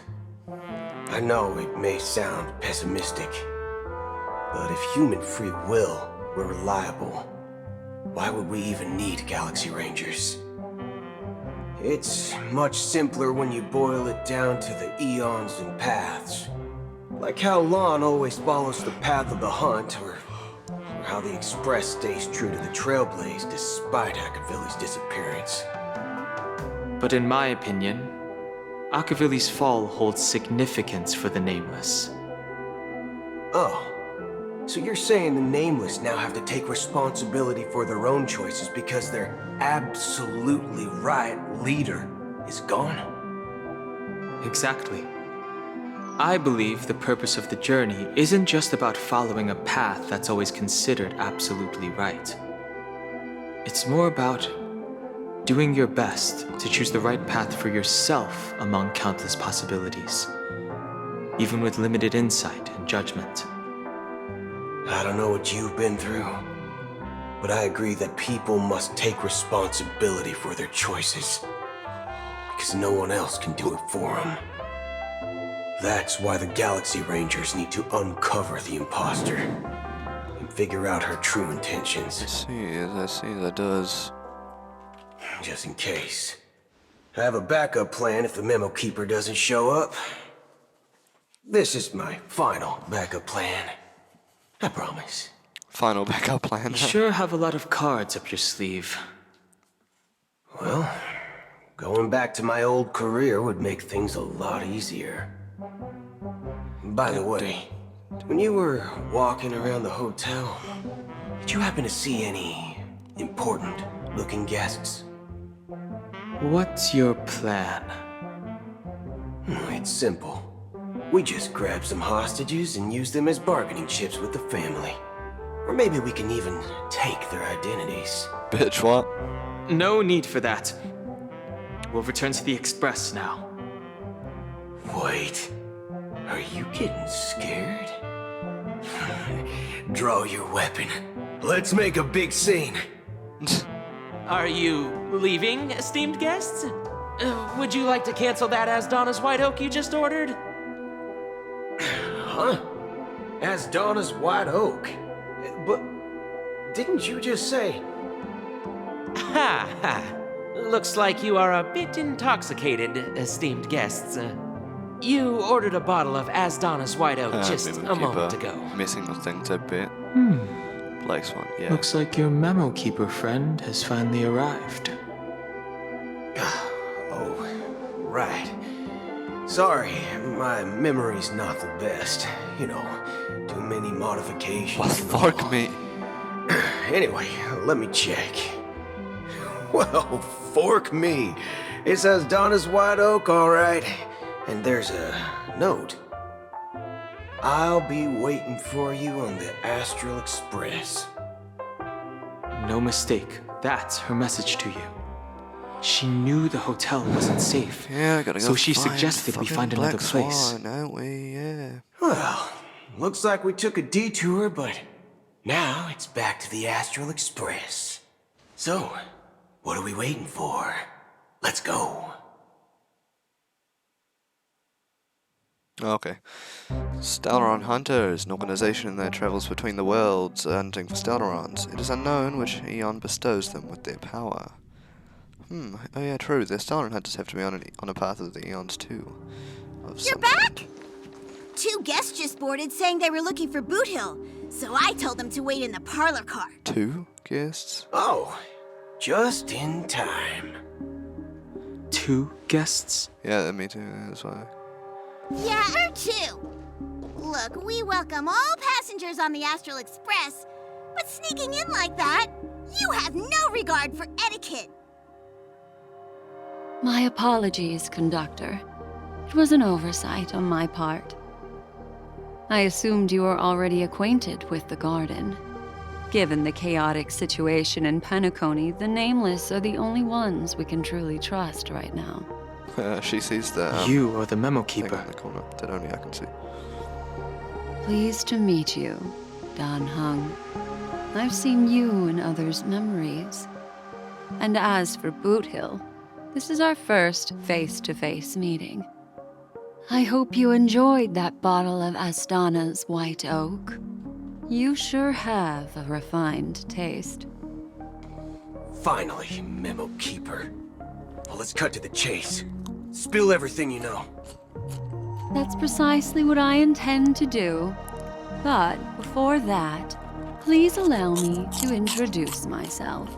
I know it may sound pessimistic, but if human free will were reliable, why would we even need Galaxy Rangers? It's much simpler when you boil it down to the eons and paths. Like how Lon always follows the path of the hunt, or how the Express stays true to the Trailblaze despite Akavili's disappearance. But in my opinion, Akavili's fall holds significance for the Nameless. Oh, so you're saying the Nameless now have to take responsibility for their own choices because their absolutely right leader is gone? Exactly. I believe the purpose of the journey isn't just about following a path that's always considered absolutely right. It's more about doing your best to choose the right path for yourself among countless possibilities, even with limited insight and judgment. I don't know what you've been through, but I agree that people must take responsibility for their choices, because no one else can do it for them. That's why the Galaxy Rangers need to uncover the imposter and figure out her true intentions. I see, that does. Just in case. I have a backup plan if the Memo Keeper doesn't show up. This is my final backup plan. I promise. Final backup plan. You sure have a lot of cards up your sleeve. Well, going back to my old career would make things a lot easier. By the way, when you were walking around the hotel, did you happen to see any important-looking guests? What's your plan? It's simple. We just grab some hostages and use them as bargaining chips with the family. Or maybe we can even take their identities. Bitch, what? No need for that. We'll return to the Express now. Wait. Are you getting scared? Draw your weapon. Let's make a big scene. Are you leaving, esteemed guests? Would you like to cancel that Asdana's White Oak you just ordered? Huh? Asdana's White Oak? But didn't you just say... Ha ha. Looks like you are a bit intoxicated, esteemed guests. You ordered a bottle of Asdana's White Oak just a moment ago. Missing the things a bit. Black Swan, yeah. Looks like your Memo Keeper friend has finally arrived. Oh, right. Sorry, my memory's not the best. You know, too many modifications. Well, fuck me. Anyway, let me check. Well, fork me. It says Donna's White Oak, all right. And there's a note. I'll be waiting for you on the Astral Express. No mistake. That's her message to you. She knew the hotel wasn't safe. Yeah, I gotta go. So she suggested we find another place. Swan, don't we? Yeah. Well, Looks like we took a detour, but now it's back to the Astral Express. So, what are we waiting for? Let's go. Okay. Stellaron Hunter is an organization that travels between the worlds, hunting for Stellarons. It is unknown which Eon bestows them with their power. Oh yeah, true. The Stellaron Hunters have to be on a path of the Eons too. You're back? 2 guests just boarded saying they were looking for Boot Hill, so I told them to wait in the parlor car. 2 guests? Oh, just in time. 2 guests? Yeah, me too. That's why. Yeah, her too. Look, we welcome all passengers on the Astral Express, but sneaking in like that, you have no regard for etiquette. My apologies, conductor. It was an oversight on my part. I assumed you were already acquainted with the garden. Given the chaotic situation in Penacony, the Nameless are the only ones we can truly trust right now. She sees the you are the memo thing keeper. in the corner that only I can see. Pleased to meet you, Dan Hung. I've seen you in others' memories. And as for Boot Hill, this is our first face-to-face meeting. I hope you enjoyed that bottle of Astana's White Oak. You sure have a refined taste. Finally, Memo Keeper. Well, let's cut to the chase. Spill everything you know. That's precisely what I intend to do. But before that, please allow me to introduce myself.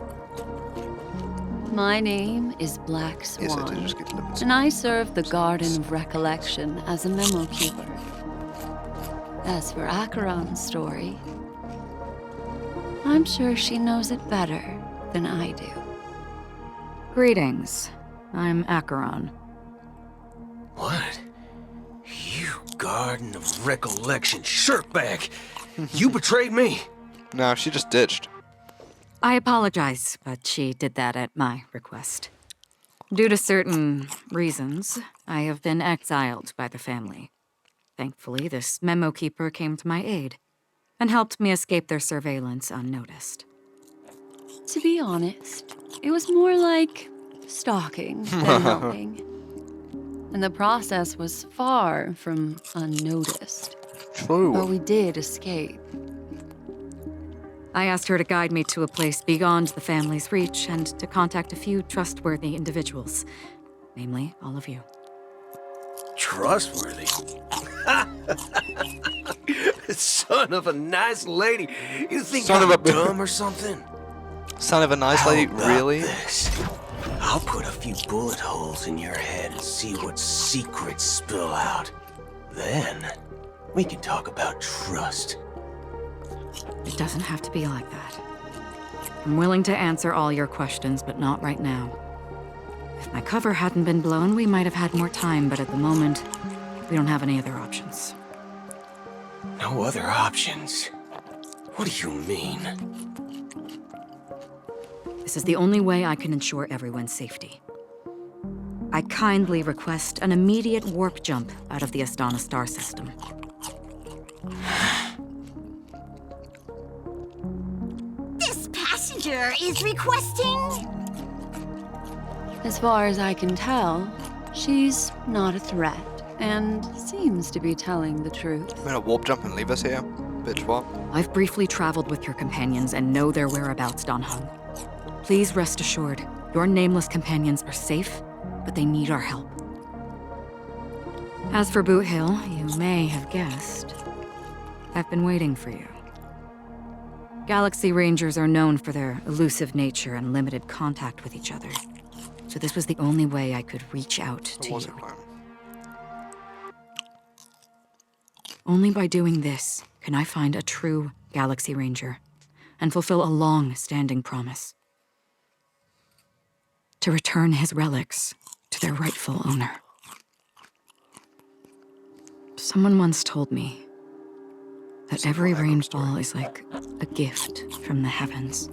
My name is Black Swan, and I serve the Garden of Recollection as a memo keeper. As for Acheron's story, I'm sure she knows it better than I do. Greetings. I'm Acheron. What? You Garden of Recollection shirtbag! You betrayed me! No, she just ditched. I apologize, but she did that at my request. Due to certain reasons, I have been exiled by the family. Thankfully, this memo keeper came to my aid and helped me escape their surveillance unnoticed. To be honest, it was more like stalking than helping. And the process was far from unnoticed. True. But we did escape. I asked her to guide me to a place beyond the family's reach and to contact a few trustworthy individuals, namely all of you. Trustworthy? Son of a nice lady. You think I'm dumb or something? Son of a nice lady, really? This? I'll put a few bullet holes in your head and see what secrets spill out. Then, we can talk about trust. It doesn't have to be like that. I'm willing to answer all your questions, but not right now. If my cover hadn't been blown, we might have had more time, but at the moment, we don't have any other options. No other options? What do you mean? This is the only way I can ensure everyone's safety. I kindly request an immediate warp jump out of the Astana star system. This passenger is requesting... As far as I can tell, she's not a threat and seems to be telling the truth. I'm gonna warp jump and leave us here? Bitch, what? I've briefly traveled with your companions and know their whereabouts, Dan Hung. Please rest assured, your nameless companions are safe, but they need our help. As for Boot Hill, you may have guessed. I've been waiting for you. Galaxy Rangers are known for their elusive nature and limited contact with each other. So this was the only way I could reach out to you. Only by doing this can I find a true Galaxy Ranger and fulfill a long-standing promise. To return his relics to their rightful owner. Someone once told me that every rainfall is like a gift from the heavens,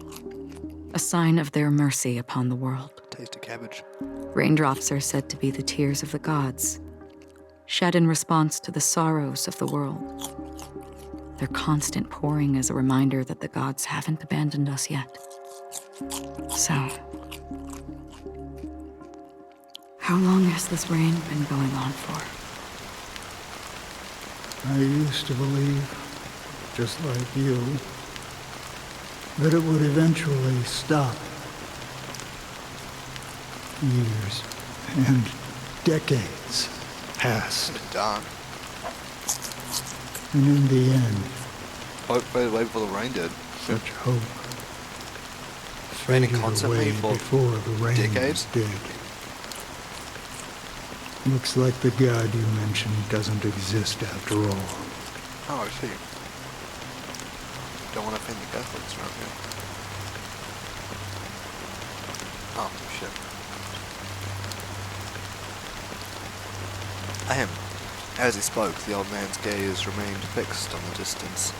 a sign of their mercy upon the world. Taste of cabbage. Raindrops are said to be the tears of the gods, shed in response to the sorrows of the world. their constant pouring is a reminder that the gods haven't abandoned us yet. So, how long has this rain been going on for? I used to believe, just like you, that it would eventually stop. Years and decades passed. Dark. And in the end, wait for the rain did. Such hope Raining faded constantly away for before the rain decades? did. Looks like the god you mentioned doesn't exist after all. Oh, I see. Don't want to offend the Catholics around here. Oh, shit. Ahem. As he spoke, the old man's gaze remained fixed on the distance.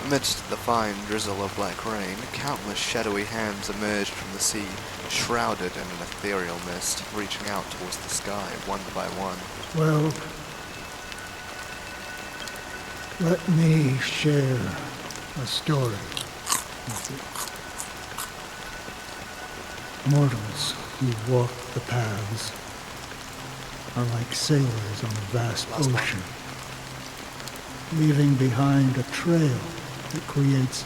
Amidst the fine drizzle of black rain, countless shadowy hands emerged from the sea, shrouded in an ethereal mist, reaching out towards the sky one by one. Well, let me share a story with you. Mortals who walk the paths are like sailors on a vast ocean, leaving behind a trail that creates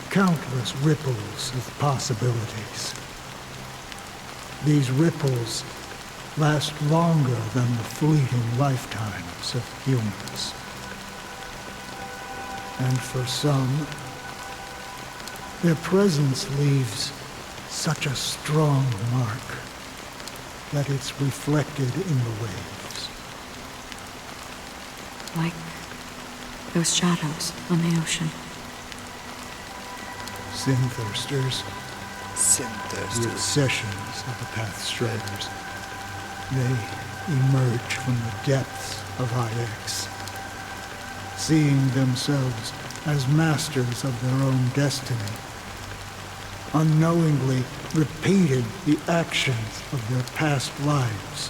countless ripples of possibilities. These ripples last longer than the fleeting lifetimes of humans. And for some, their presence leaves such a strong mark that it's reflected in the waves. Like those shadows on the ocean. Sin-thirsters. Sin-thirsters. The obsessions of the Pathstriders. They emerge from the depths of IX, seeing themselves as masters of their own destiny, unknowingly repeating the actions of their past lives.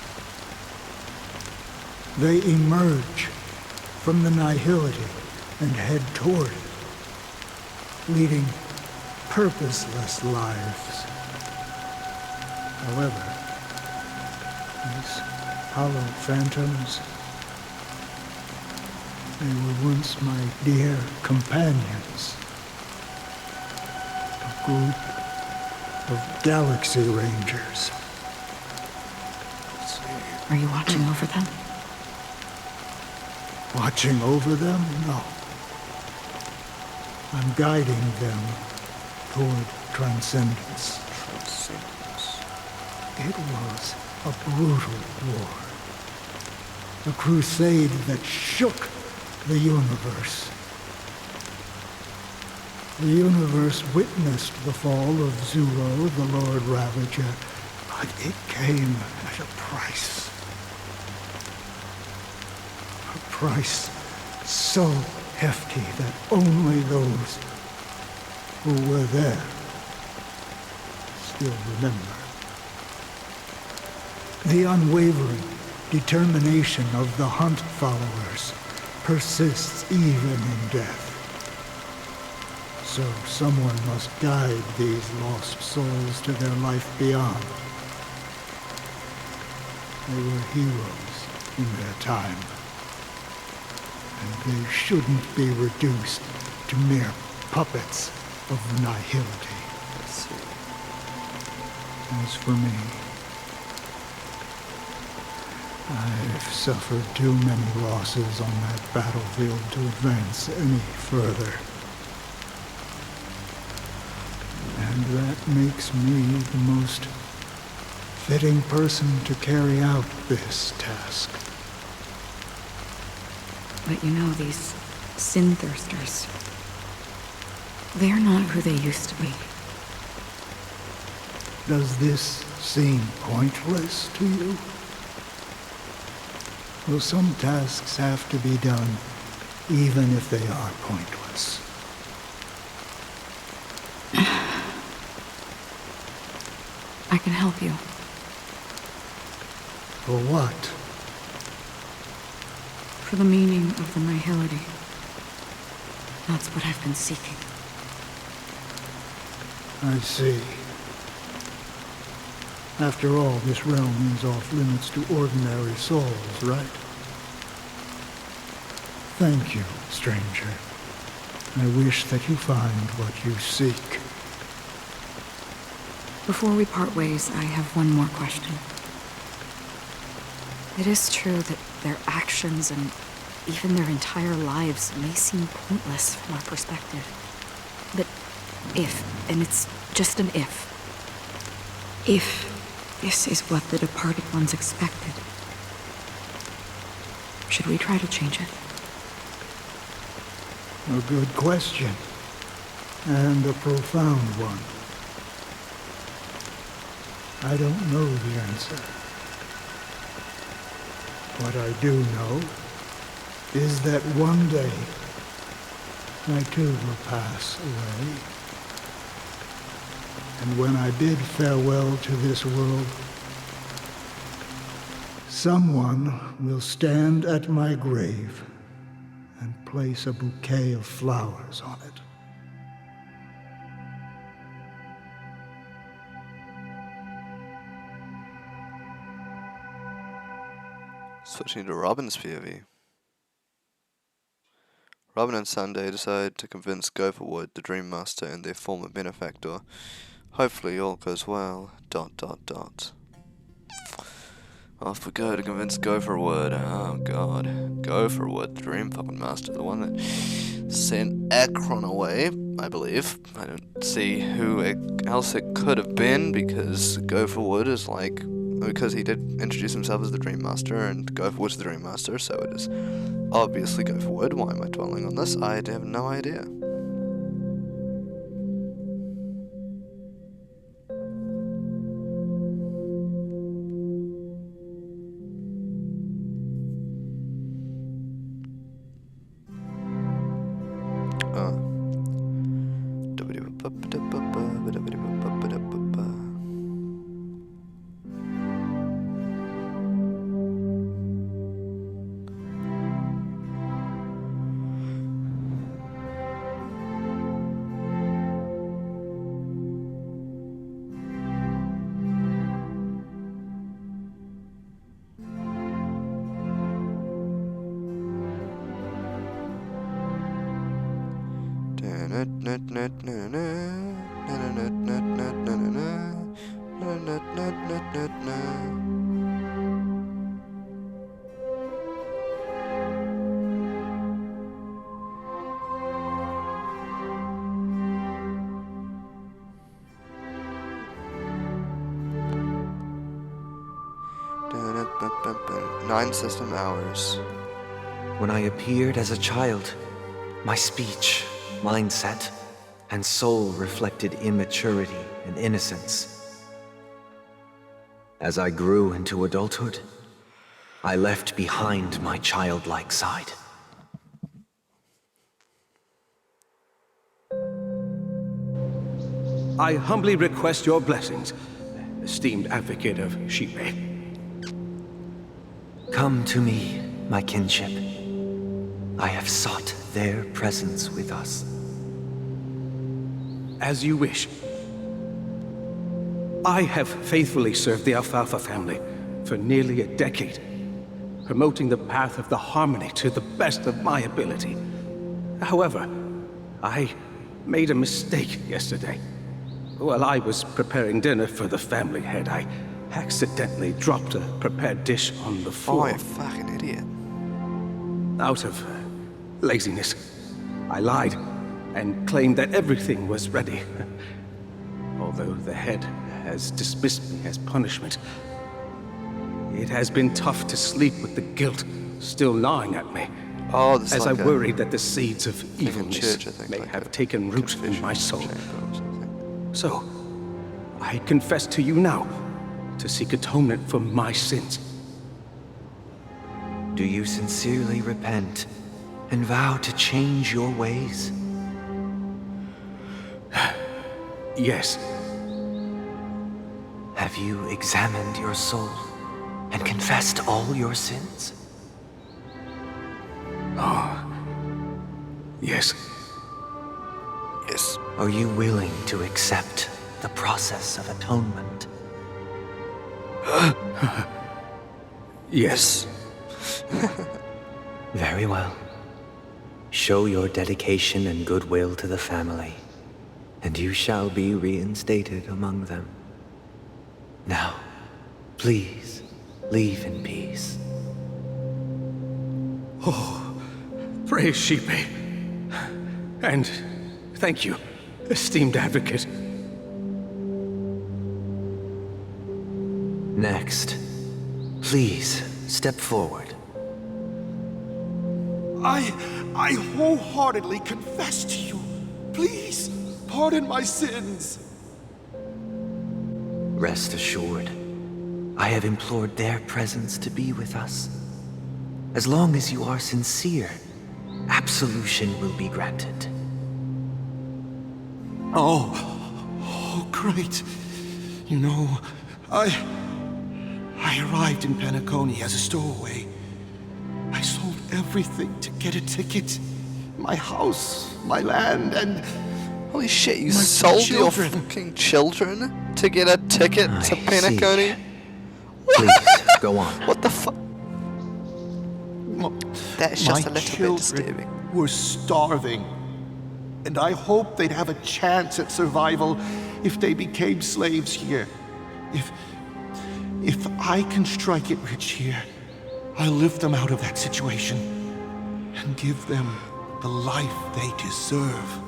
They emerge from the nihility and head toward it, leading purposeless lives. However, these hollow phantoms, they were once my dear companions. A group of Galaxy Rangers. Are you watching over them? Watching over them? No. I'm guiding them toward transcendence. It was a brutal war. A crusade that shook the universe. The universe witnessed the fall of Zuro, the Lord Ravager, but it came at a price. A price so hefty that only those who were there still remember. The unwavering determination of the Hunt followers persists even in death. So someone must guide these lost souls to their life beyond. They were heroes in their time, and they shouldn't be reduced to mere puppets of the nihility. As for me, I've suffered too many losses on that battlefield to advance any further. And that makes me the most fitting person to carry out this task. But you know, these sin-thirsters, they're not who they used to be. Does this seem pointless to you? Well, some tasks have to be done, even if they are pointless. I can help you. For what? For the meaning of the nihility. That's what I've been seeking. I see. After all, this realm is off limits to ordinary souls, right? Thank you, stranger. I wish that you find what you seek. Before we part ways, I have one more question. It is true that their actions and even their entire lives may seem pointless from our perspective. But if, and it's just an if this is what the departed ones expected, should we try to change it? A good question. And a profound one. I don't know the answer. What I do know is that one day I too will pass away. And when I bid farewell to this world, someone will stand at my grave and place a bouquet of flowers on it. Switching to Robin's POV. Robin and Sunday decide to convince Gopherwood, the Dream Master, and their former benefactor. Hopefully all goes well. ... Off we go to convince Gopherwood. Oh god. Gopherwood, the Dream fucking Master, the one that sent Akron away, I believe. I don't see who else it could have been, because Gopherwood is like... Because he did introduce himself as the Dream Master, and Gopherwood's the Dream Master, so it is obviously Gopherwood. Why am I dwelling on this? I have no idea. Nine system hours. When I appeared as a child, my speech, mindset, and soul reflected immaturity and innocence. As I grew into adulthood, I left behind my childlike side. I humbly request your blessings, esteemed advocate of Shipe. Come to me, my kinship. I have sought their presence with us. As you wish. I have faithfully served the Alfalfa family for nearly a decade, promoting the path of the harmony to the best of my ability. However, I made a mistake yesterday. While I was preparing dinner for the family head, I accidentally dropped a prepared dish on the floor. Oh, you fucking idiot. Out of laziness, I lied and claimed that everything was ready. Although the head has dismissed me as punishment, it has been tough to sleep with the guilt still gnawing at me. Oh, as I worried that the seeds of evilness may have taken root in my soul. So, I confess to you now to seek atonement for my sins. Do you sincerely repent and vow to change your ways? Yes. Have you examined your soul and confessed all your sins? Oh, yes. Are you willing to accept the process of atonement? Yes. Very well. Show your dedication and goodwill to the family, and you shall be reinstated among them. Now, please, leave in peace. Oh, praise Sheepy. And thank you, esteemed advocate. Next, please step forward. I wholeheartedly confess to you. Please, pardon my sins. Rest assured, I have implored their presence to be with us. As long as you are sincere, absolution will be granted. Oh, great. You know, I arrived in Penacony as a stowaway. I sold everything to get a ticket. My house, my land, and... Holy shit, you my sold children. your fucking children to get a ticket to Penacony? Please, go on. What the fuck? That's just a My little bit children disturbing. were starving. And I hoped they'd have a chance at survival if they became slaves here. If I can strike it rich here, I'll lift them out of that situation and give them the life they deserve.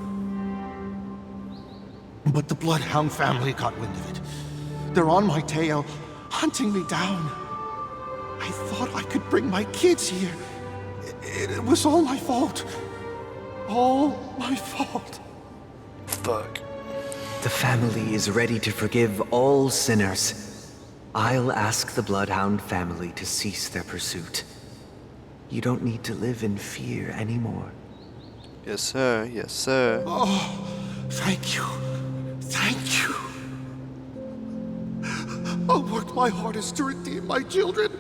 But the Bloodhound family got wind of it. They're on my tail, hunting me down. I thought I could bring my kids here. It was all my fault. All my fault. Fuck. The family is ready to forgive all sinners. I'll ask the Bloodhound family to cease their pursuit. You don't need to live in fear anymore. Yes, sir. Yes, sir. Oh, thank you. Thank you. I'll work my hardest to redeem my children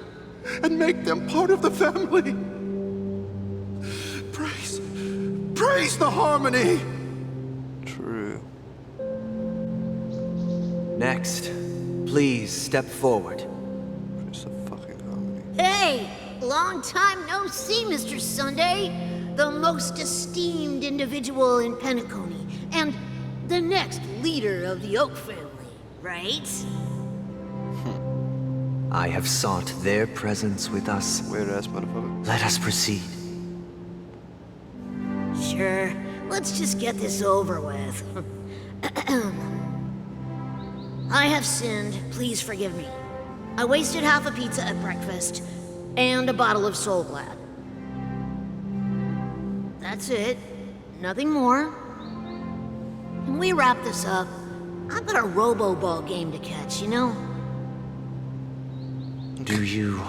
and make them part of the family. Praise the harmony! True. Next, please step forward. Praise the fucking harmony. Hey! Long time no see, Mr. Sunday. The most esteemed individual in Penacony, and the next leader of the Oak family, right? I have sought their presence with us. Weird ass motherfucker. Let us proceed. Sure. Let's just get this over with. I have sinned. Please forgive me. I wasted half a pizza at breakfast and a bottle of Soul Glad. That's it. Nothing more. Can we wrap this up? I've got a Robo-Ball game to catch, you know? Do you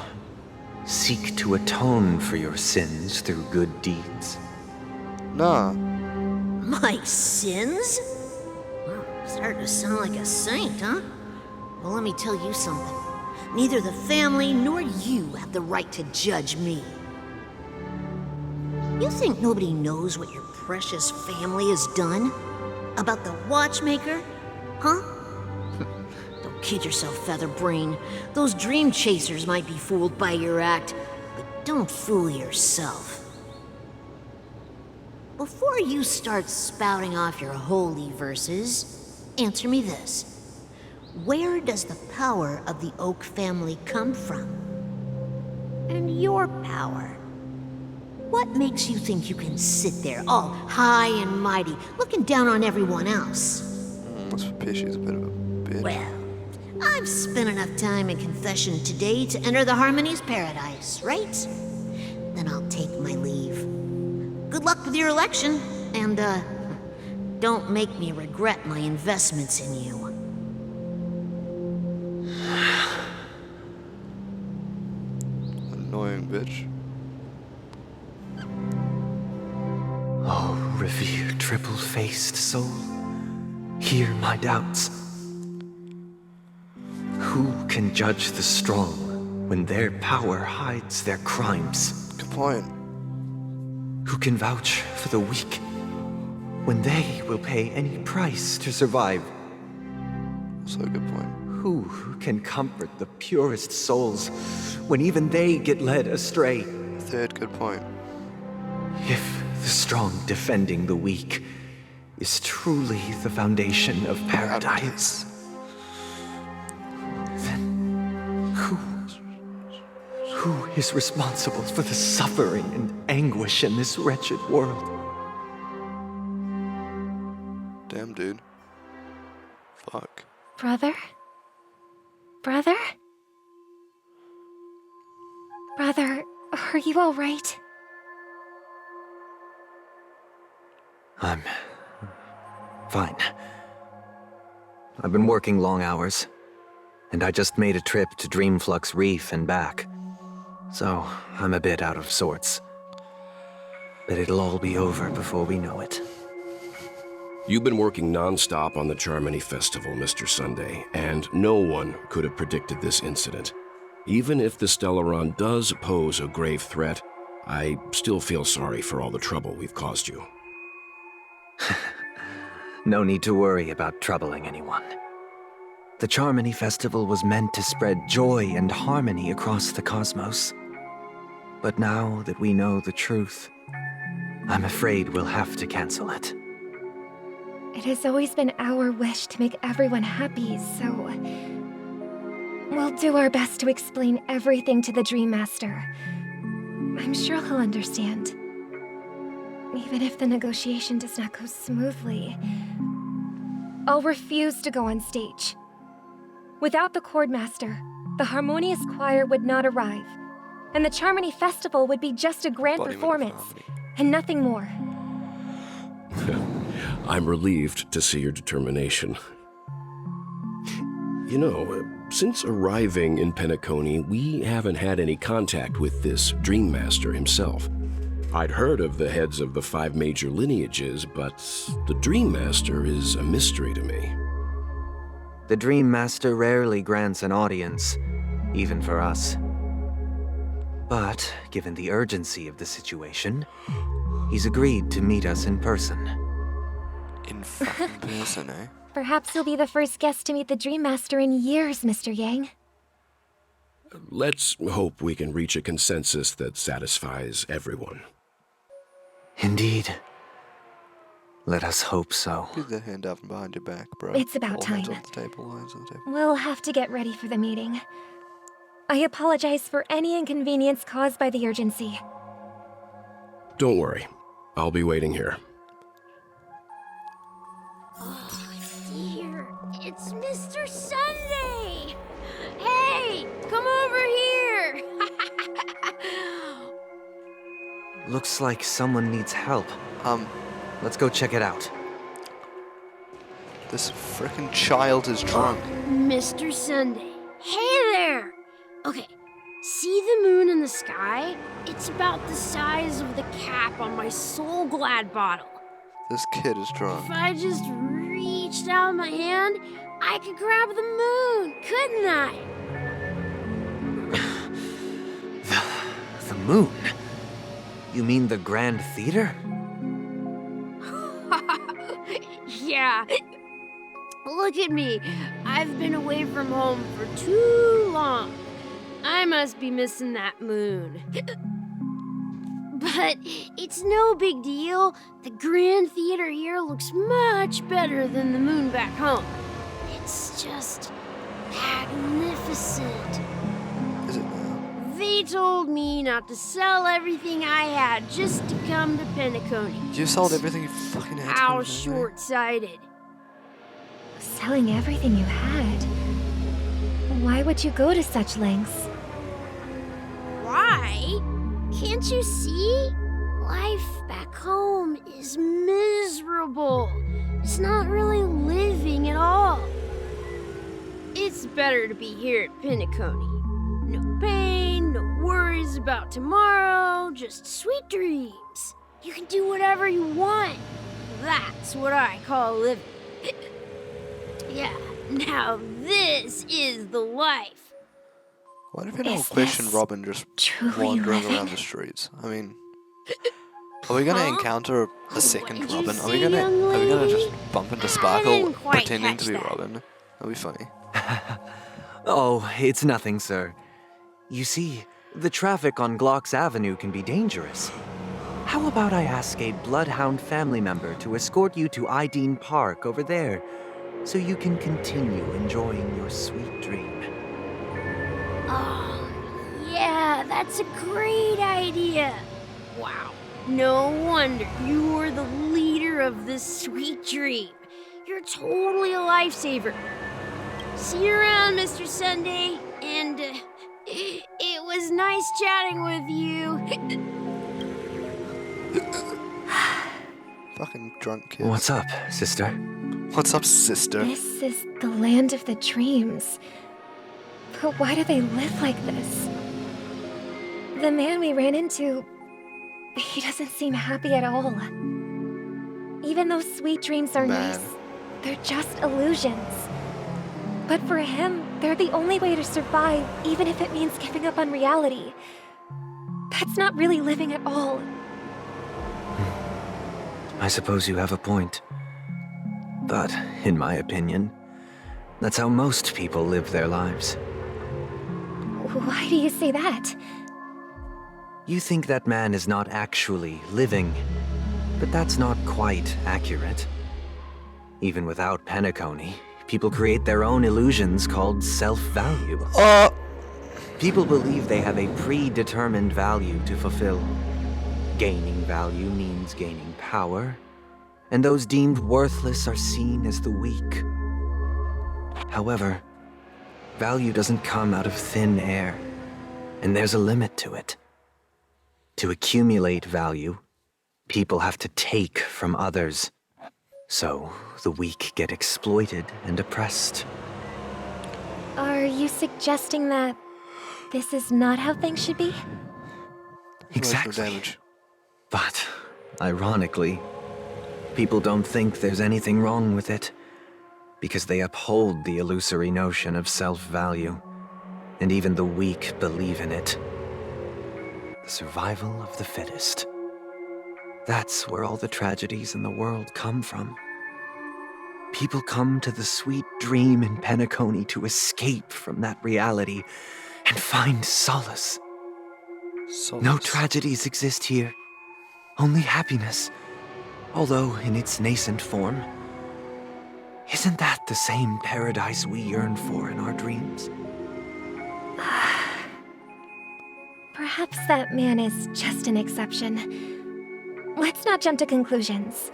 seek to atone for your sins through good deeds? Nah. My sins? Well, starting to sound like a saint, huh? Well, let me tell you something. Neither the family nor you have the right to judge me. You think nobody knows what your precious family has done? About the watchmaker? Huh? Don't kid yourself, Featherbrain. Those dream chasers might be fooled by your act, but don't fool yourself. Before you start spouting off your holy verses, answer me this. Where does the power of the Oak family come from? And your power? What makes you think you can sit there all high and mighty, looking down on everyone else? That's for Pishy's a bit of a bitch. Well, I've spent enough time in confession today to enter the Harmony's paradise, right? Then I'll take my leave. Good luck with your election, and, don't make me regret my investments in you. Annoying bitch. Oh, revered triple-faced soul, hear my doubts. Who can judge the strong when their power hides their crimes? Good point. Who can vouch for the weak when they will pay any price to survive? So good point. Who can comfort the purest souls when even they get led astray? Third good point. If the strong defending the weak is truly the foundation of paradise, then who is responsible for the suffering and anguish in this wretched world? Damn, dude. Fuck. Brother? Brother? Brother, are you all right? I'm fine. I've been working long hours, and I just made a trip to Dreamflux Reef and back. So, I'm a bit out of sorts. But it'll all be over before we know it. You've been working non-stop on the Charmony Festival, Mr. Sunday, and no one could have predicted this incident. Even if the Stellaron does pose a grave threat, I still feel sorry for all the trouble we've caused you. No need to worry about troubling anyone. The Charmony Festival was meant to spread joy and harmony across the cosmos. But now that we know the truth, I'm afraid we'll have to cancel it. It has always been our wish to make everyone happy, so... we'll do our best to explain everything to the Dream Master. I'm sure he'll understand. Even if the negotiation does not go smoothly, I'll refuse to go on stage. Without the Chord Master, the Harmonious Choir would not arrive, and the Charmony Festival would be just a grand performance, and nothing more. I'm relieved to see your determination. You know, since arriving in Penacony, we haven't had any contact with this Dream Master himself. I'd heard of the heads of the 5 major lineages, but the Dream Master is a mystery to me. The Dream Master rarely grants an audience, even for us. But, given the urgency of the situation, he's agreed to meet us in person. In fucking person, eh? Perhaps you'll be the first guest to meet the Dream Master in years, Mr. Yang. Let's hope we can reach a consensus that satisfies everyone. Indeed. Let us hope so. Put the hand out from behind your back, bro. It's about All time. hands on the table, all hands on the table. We'll have to get ready for the meeting. I apologize for any inconvenience caused by the urgency. Don't worry. I'll be waiting here. Dear, it's Mr. Sunday! Hey, come over here! Looks like someone needs help. Let's go check it out. This frickin' child is drunk. Mr. Sunday. Hey there! Okay, see the moon in the sky? It's about the size of the cap on my Soul Glad bottle. This kid is drunk. If I just reached out my hand, I could grab the moon, couldn't I? The moon? You mean the Grand Theater? Yeah. Look at me. I've been away from home for too long. I must be missing that moon. But it's no big deal. The Grand Theater here looks much better than the moon back home. It's just magnificent. Is it now? They told me not to sell everything I had just to come to Penacony. You sold everything you fucking had. How short-sighted. Selling everything you had? Why would you go to such lengths? Why? Can't you see? Life back home is miserable. It's not really living at all. It's better to be here at Penacony. No pain, no worries about tomorrow, just sweet dreams. You can do whatever you want. That's what I call living. Yeah, now this is the life. Why do people question Robin just wandering around the streets? I mean, Are we gonna encounter a second Robin? Are we gonna just bump into Sparkle didn't quite pretending to catch be that. Robin? That'll be funny. Oh, it's nothing, sir. You see, the traffic on Glock's Avenue can be dangerous. How about I ask a Bloodhound family member to escort you to Ideen Park over there, so you can continue enjoying your sweet dream? Oh, yeah, that's a great idea. Wow. No wonder you were the leader of this sweet dream. You're totally a lifesaver. See you around, Mr. Sunday. And it was nice chatting with you. Fucking drunk kids. What's up, sister? What's up, sister? This is the land of the dreams. But why do they live like this? The man we ran into, he doesn't seem happy at all. Even though sweet dreams are nice, they're just illusions. But for him, they're the only way to survive, even if it means giving up on reality. That's not really living at all. I suppose you have a point. But, in my opinion, that's how most people live their lives. Why do you say that? You think that man is not actually living, but that's not quite accurate. Even without Penacony, people create their own illusions called self-value. People believe they have a predetermined value to fulfill. Gaining value means gaining power, and those deemed worthless are seen as the weak. However, value doesn't come out of thin air, and there's a limit to it. To accumulate value, people have to take from others. So, the weak get exploited and oppressed. Are you suggesting that this is not how things should be? Exactly. But, ironically, people don't think there's anything wrong with it, because they uphold the illusory notion of self-value, and even the weak believe in it. The survival of the fittest. That's where all the tragedies in the world come from. People come to the sweet dream in Penacony to escape from that reality and find solace. No tragedies exist here, only happiness, although in its nascent form. Isn't that the same paradise we yearn for in our dreams? Perhaps that man is just an exception. Let's not jump to conclusions.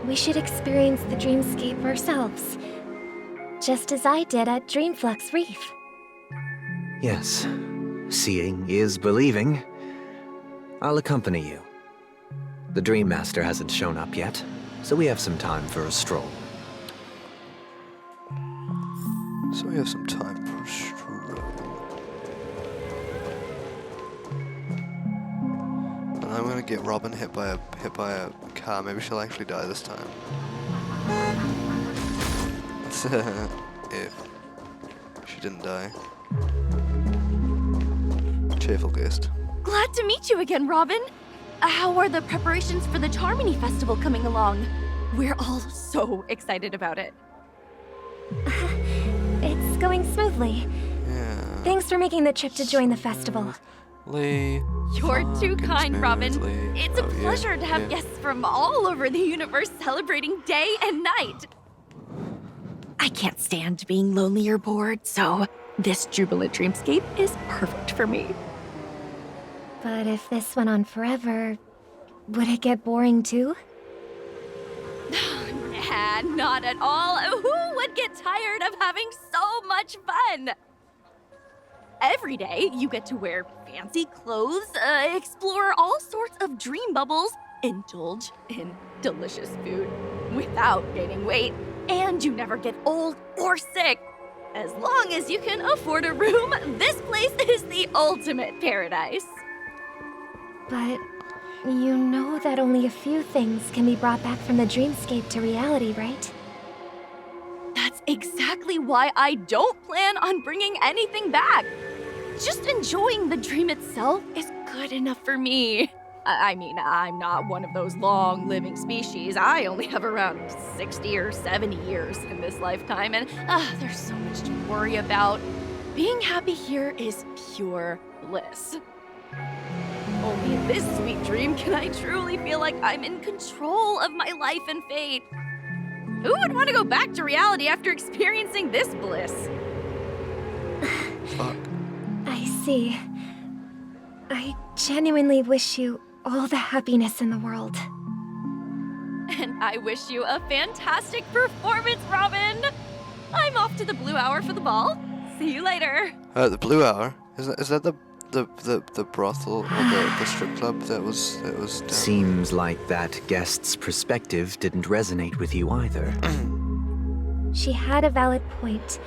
We should experience the dreamscape ourselves, just as I did at Dreamflux Reef. Yes, seeing is believing. I'll accompany you. The Dream Master hasn't shown up yet, so we have some time for a stroll. So we have some time for a stroll. And I'm gonna get Robin hit by a car. Maybe she'll actually die this time. If she didn't die. Cheerful ghost. Glad to meet you again, Robin. How are the preparations for the Charmony Festival coming along? We're all so excited about it. It's going smoothly. Yeah. Thanks for making the trip to join the festival. You're too kind, Robin. It's a pleasure to have yeah. guests from all over the universe celebrating day and night. I can't stand being lonely or bored, so this jubilant dreamscape is perfect for me. But if this went on forever, would it get boring too? Nah, not at all. Who would get tired of having so much fun? Every day, you get to wear fancy clothes, explore all sorts of dream bubbles, indulge in delicious food without gaining weight, and you never get old or sick. As long as you can afford a room, this place is the ultimate paradise. But you know that only a few things can be brought back from the dreamscape to reality, right? That's exactly why I don't plan on bringing anything back. Just enjoying the dream itself is good enough for me. I mean, I'm not one of those long-living species. I only have around 60 or 70 years in this lifetime, and there's so much to worry about. Being happy here is pure bliss. Only in this sweet dream can I truly feel like I'm in control of my life and fate. Who would want to go back to reality after experiencing this bliss? Fuck. I see. I genuinely wish you all the happiness in the world. And I wish you a fantastic performance, Robin! I'm off to the Blue Hour for the ball. See you later. The Blue Hour? Is that the brothel or the strip club that was down? Seems like that guest's perspective didn't resonate with you either. She had a valid point,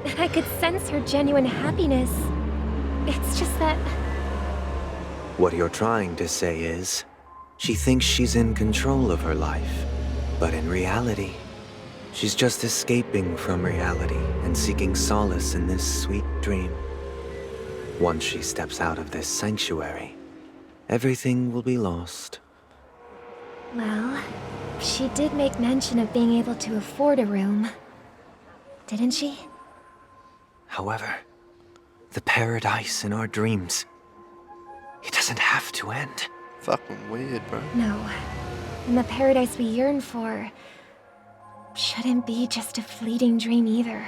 and I could sense her genuine happiness. It's just that... What you're trying to say is, she thinks she's in control of her life, but in reality, she's just escaping from reality and seeking solace in this sweet dream. Once she steps out of this sanctuary, everything will be lost. Well, she did make mention of being able to afford a room, didn't she? However, the paradise in our dreams, it doesn't have to end. Fucking weird, bro. No. And the paradise we yearn for shouldn't be just a fleeting dream either.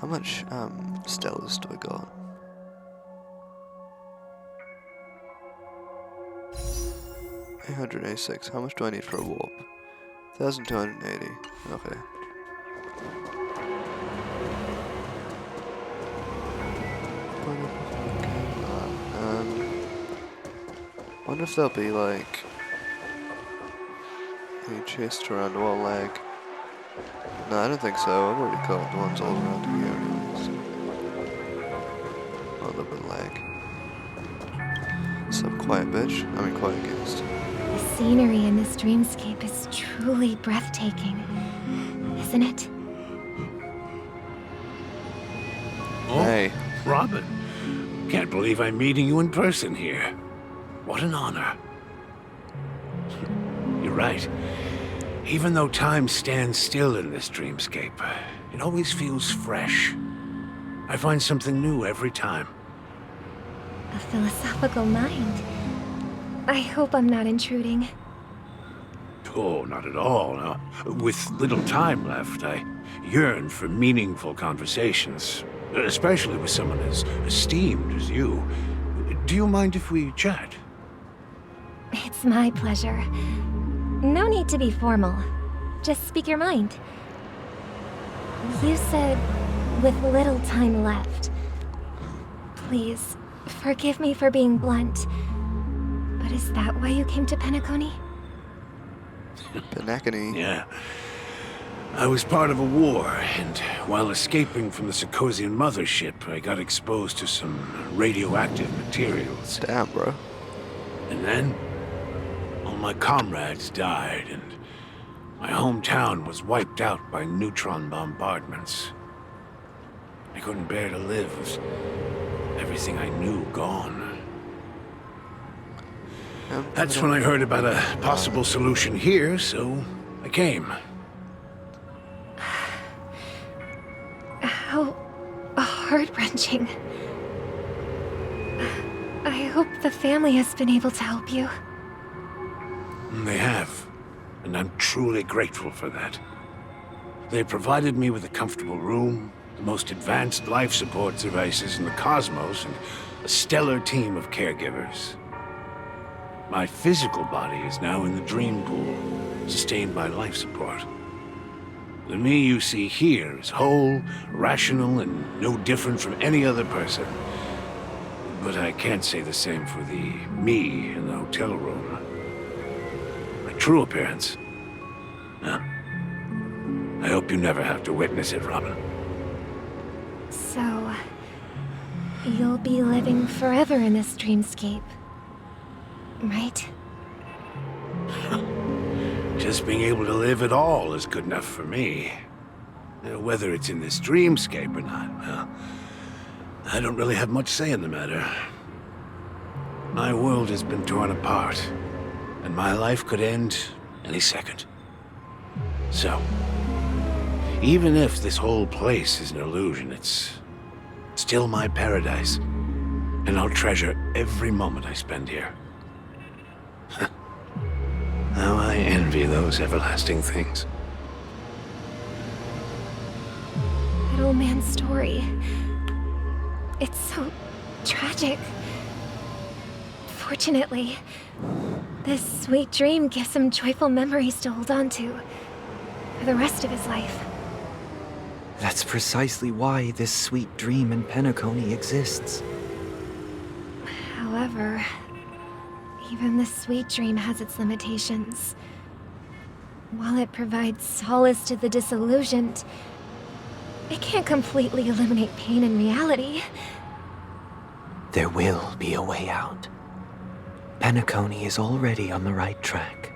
How much stellars do I got? $886. How much do I need for a warp? 1,280. Okay. Wonder if there'll be like any chased around one leg. No, I don't think so. I've already caught the ones all around here anyways. Oh, the little leg. So quiet bitch. I mean quiet ghost. The scenery in this dreamscape is truly breathtaking, isn't it? Oh, hey. Robin. Can't believe I'm meeting you in person here. What an honor. You're right. Even though time stands still in this dreamscape, it always feels fresh. I find something new every time. A philosophical mind. I hope I'm not intruding. Oh, not at all. No. With little time left, I yearn for meaningful conversations, especially with someone as esteemed as you. Do you mind if we chat? It's my pleasure. No need to be formal. Just speak your mind. You said, with little time left. Please, forgive me for being blunt. But is that why you came to Penacony? Penacony? Yeah. I was part of a war, and while escaping from the Sarkosian mothership, I got exposed to some radioactive materials. Damn, bro. And then, all my comrades died, and my hometown was wiped out by neutron bombardments. I couldn't bear to live with everything I knew gone. That's when I heard about a possible solution here, so I came. How heart-wrenching. I hope the family has been able to help you. They have, and I'm truly grateful for that. They provided me with a comfortable room, the most advanced life support devices in the cosmos, and a stellar team of caregivers. My physical body is now in the dream pool, sustained by life support. The me you see here is whole, rational, and no different from any other person. But I can't say the same for the me in the hotel room. My true appearance? Huh? I hope you never have to witness it, Robin. So, you'll be living forever in this dreamscape, right? Just being able to live at all is good enough for me. Whether it's in this dreamscape or not, well, I don't really have much say in the matter. My world has been torn apart, and my life could end any second. So, even if this whole place is an illusion, it's still my paradise, and I'll treasure every moment I spend here. How I envy those everlasting things. That old man's story. It's so tragic. Fortunately, this sweet dream gives him joyful memories to hold on to for the rest of his life. That's precisely why this sweet dream in Penacony exists. However, even this sweet dream has its limitations. While it provides solace to the disillusioned, it can't completely eliminate pain in reality. There will be a way out. Penacony is already on the right track.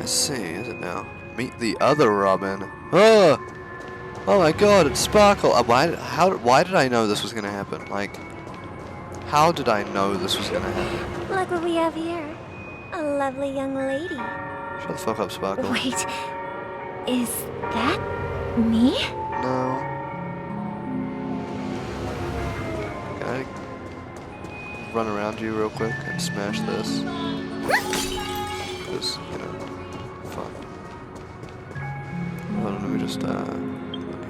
I see, is it now? Meet the other Robin. Oh! Oh my god, it's Sparkle! Why did I know this was gonna happen? Like, how did I know this was gonna happen? Look what we have here. A lovely young lady. Shut the fuck up, Sparkle. Wait, is that me? No. Can I run around you real quick and smash this? Because, you know, fun. Hold on, let me just, here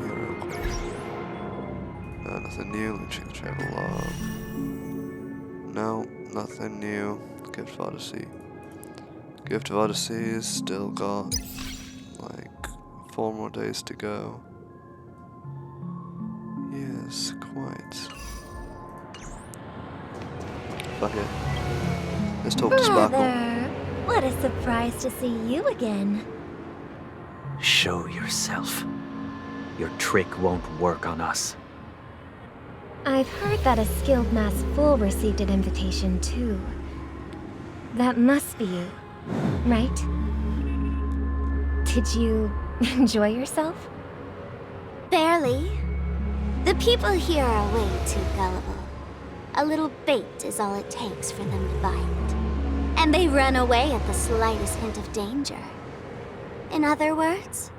real quick. Nothing new. Let me check the travel log. No, nothing new. Gift of Odyssey. Gift of Odyssey is still got, like, 4 more days to go. Yes, quite. Fuck it. Let's talk to Sparkle. Brother, what a surprise to see you again. Show yourself. Your trick won't work on us. I've heard that a skilled mass fool received an invitation too. That must be you, right? Did you enjoy yourself? Barely. The people here are way too gullible. A little bait is all it takes for them to bite. And they run away at the slightest hint of danger. In other words,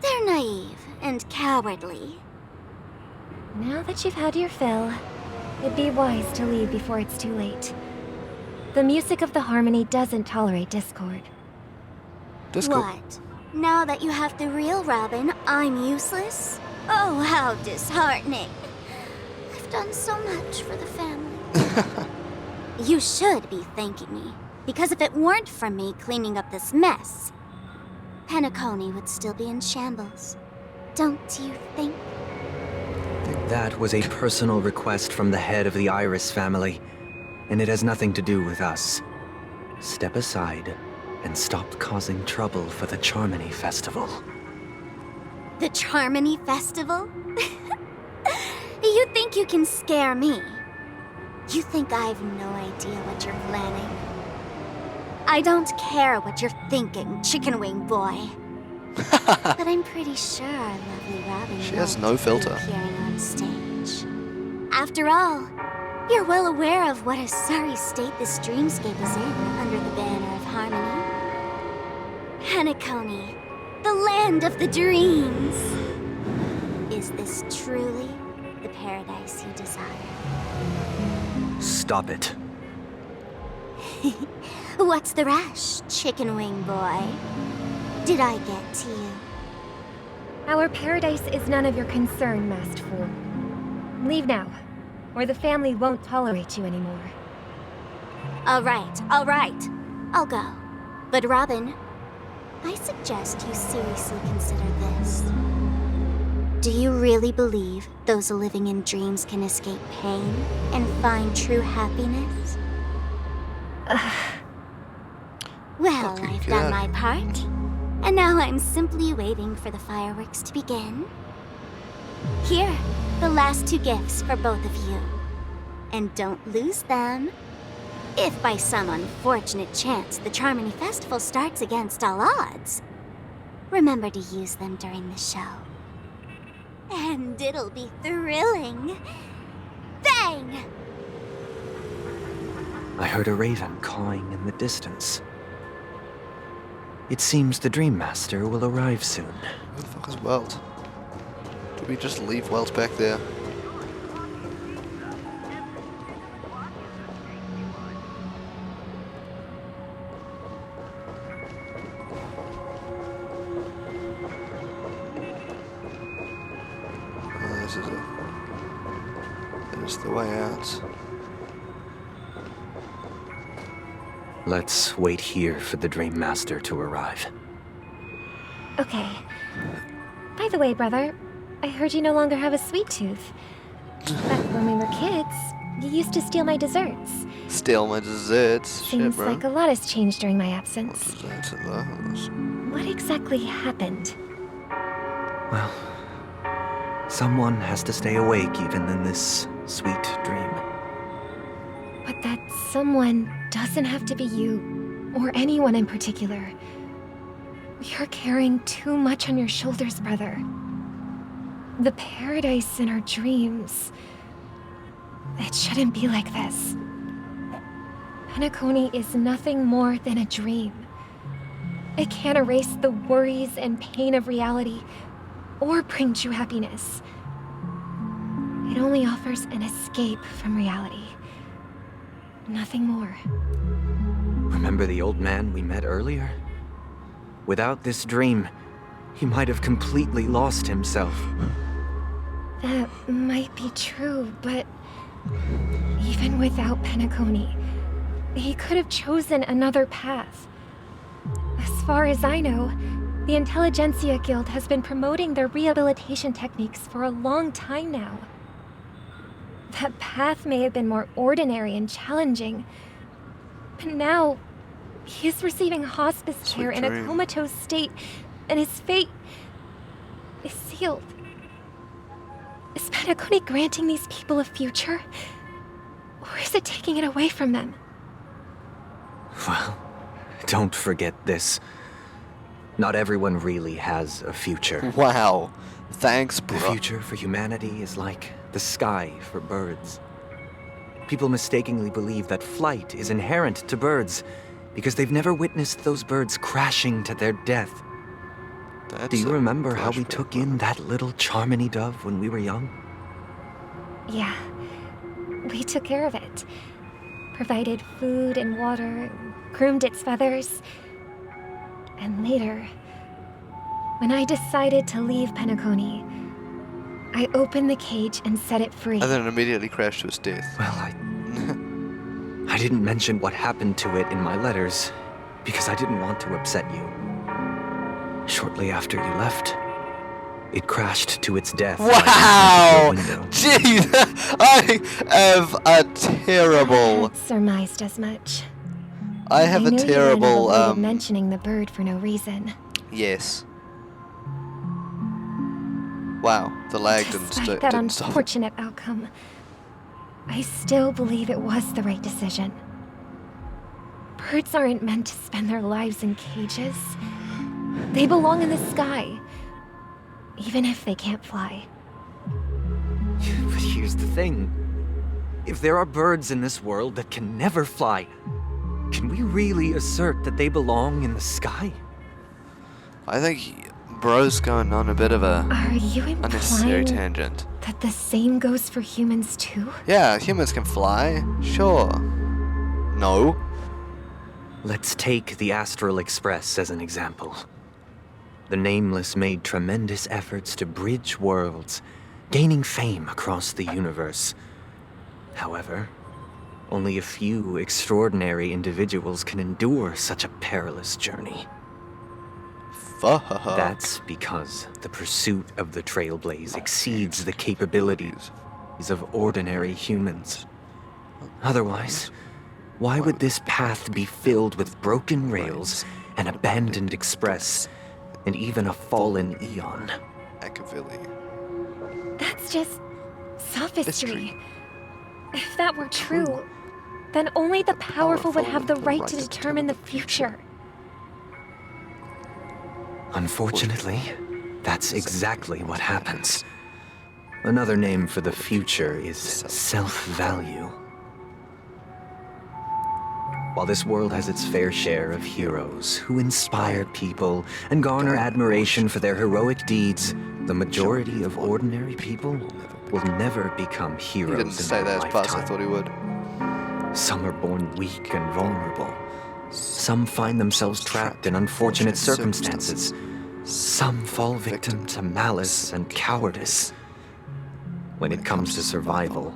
they're naive and cowardly. Now that you've had your fill, it'd be wise to leave before it's too late. The music of the harmony doesn't tolerate discord. What? Now that you have the real Robin, I'm useless? Oh, how disheartening. I've done so much for the family. You should be thanking me, because if it weren't for me cleaning up this mess, Penacony would still be in shambles. Don't you think? That was a personal request from the head of the Iris family, and it has nothing to do with us. Step aside and stop causing trouble for the Charmony Festival. The Charmony Festival? You think you can scare me? You think I have no idea what you're planning? I don't care what you're thinking, chicken wing boy. But I'm pretty sure our lovely Robin She has no filter. appearing on stage. After all, you're well aware of what a sorry state this dreamscape is in under the banner of harmony. Penacony, the land of the dreams. Is this truly the paradise you desire? Stop it. What's the rush, chicken wing boy? Did I get to you? Our paradise is none of your concern, masked fool. Leave now, or the family won't tolerate you anymore. All right. I'll go. But Robin, I suggest you seriously consider this. Do you really believe those living in dreams can escape pain and find true happiness? Well, I've done my part. And now I'm simply waiting for the fireworks to begin. Here, the last 2 gifts for both of you. And don't lose them. If by some unfortunate chance the Charmony Festival starts against all odds, remember to use them during the show. And it'll be thrilling. Bang! I heard a raven cawing in the distance. It seems the Dream Master will arrive soon. Who the fuck is Welt? Did we just leave Welt back there? This is the way out. Let's wait here for the Dream Master to arrive. Okay. By the way, brother, I heard you no longer have a sweet tooth. Back when we were kids, you used to steal my desserts. Steal my desserts? Seems Shit, bro. like a lot has changed during my absence. Desserts at those. What exactly happened? Well, someone has to stay awake even in this sweet dream. But that someone doesn't have to be you, or anyone in particular. You're carrying too much on your shoulders, brother. The paradise in our dreams. It shouldn't be like this. Penacony is nothing more than a dream. It can't erase the worries and pain of reality, or bring true happiness. It only offers an escape from reality. Nothing more. Remember the old man we met earlier? Without this dream, he might have completely lost himself. That might be true, but even without Penacony, he could have chosen another path. As far as I know, the Intelligentsia Guild has been promoting their rehabilitation techniques for a long time now. That path may have been more ordinary and challenging, but now he is receiving hospice care in a comatose state, and his fate is sealed. Is Penacony granting these people a future, or is it taking it away from them? Well, don't forget this. Not everyone really has a future. Wow. Thanks, bro. The future for humanity is like the sky for birds. People mistakenly believe that flight is inherent to birds because they've never witnessed those birds crashing to their death. Do you remember how we took in that little Charmony dove when we were young? Yeah. We took care of it. Provided food and water, groomed its feathers. And later, when I decided to leave Penacony, I opened the cage and set it free. And then it immediately crashed to its death. Well, I didn't mention what happened to it in my letters because I didn't want to upset you. Shortly after you left, it crashed to its death. Wow! Jeez, I have a terrible. I had surmised as much. I have a knew terrible. You wouldn't avoid mentioning the bird for no reason. Yes. Wow, the lag didn't Despite that didn't stop. unfortunate outcome, I still believe it was the right decision. Birds aren't meant to spend their lives in cages. They belong in the sky, even if they can't fly. But here's the thing. If there are birds in this world that can never fly, can we really assert that they belong in the sky? I think bro's going on a bit of a Are you unnecessary implying tangent. that the same goes for humans too? Yeah, humans can fly. Sure. No. Let's take the Astral Express as an example. The Nameless made tremendous efforts to bridge worlds, gaining fame across the universe. However, only a few extraordinary individuals can endure such a perilous journey. Fuck. That's because the pursuit of the Trailblaze exceeds the capabilities of ordinary humans. Otherwise, why would this path be filled with broken rails, an abandoned express, and even a fallen Eon? That's just sophistry. If that were true, then only the powerful would have the right to determine the future. Unfortunately, that's exactly what happens. Another name for the future is self-value. While this world has its fair share of heroes who inspire people and garner admiration for their heroic deeds, the majority of ordinary people will never become heroes. He didn't say that as fast as I thought he would. Some are born weak and vulnerable. Some find themselves trapped in unfortunate circumstances. Some fall victim to malice and cowardice. When it comes to survival,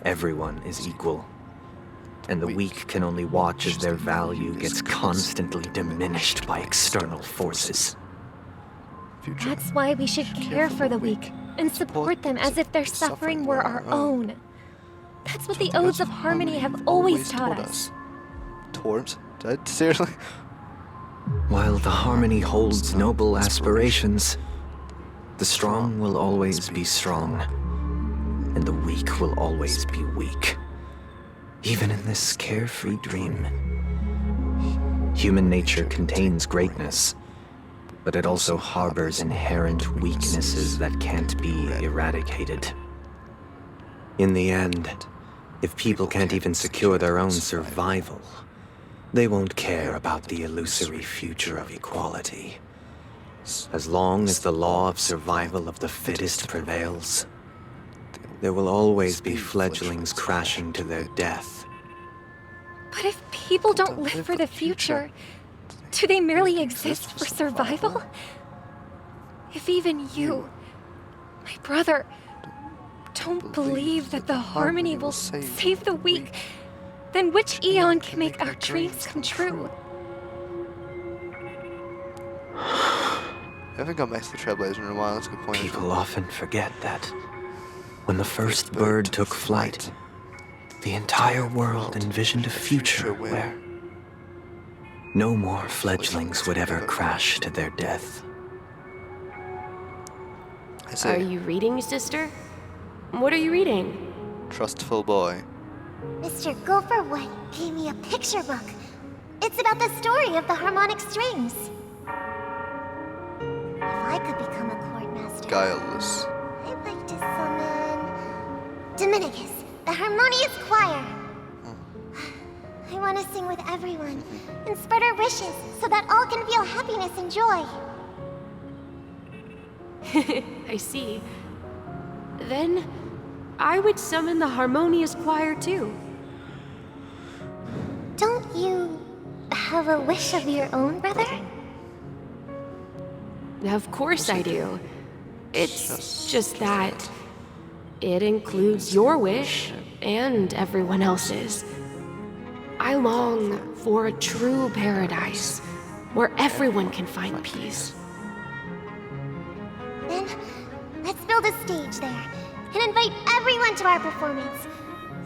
everyone is equal. And the weak can only watch as their value gets constantly diminished by external forces. That's why we should care for the weak and support them as if their suffering were our own. That's what the Odes of Harmony have always taught us. Taught? Seriously? While the Harmony holds noble aspirations, the strong will always be strong, and the weak will always be weak. Even in this carefree dream, human nature contains greatness, but it also harbors inherent weaknesses that can't be eradicated. In the end, if people can't even secure their own survival, they won't care about the illusory future of equality. As long as the law of survival of the fittest prevails, there will always be fledglings crashing to their death. But if people don't live for the future, do they merely exist for survival? If even you, my brother, don't believe that the Harmony will save the weak, then which eon can make our dreams come true? I haven't gone back to the Trailblaze in a while, that's a good point. People often forget that when the first bird took flight, the entire world envisioned a future where no more fledglings would ever crash to their death. Are you reading, sister? What are you reading? Trustful boy. Mr. Gopherwood gave me a picture book. It's about the story of the harmonic strings. If I could become a chord master, Guileless. I'd like to summon Dominicus, the harmonious choir. I want to sing with everyone and spread our wishes so that all can feel happiness and joy. I see. Then I would summon the harmonious choir too. Don't you have a wish of your own, brother? Of course I do. It's just that it includes your wish and everyone else's. I long for a true paradise where everyone can find peace. Then let's build a stage there and invite everyone to our performance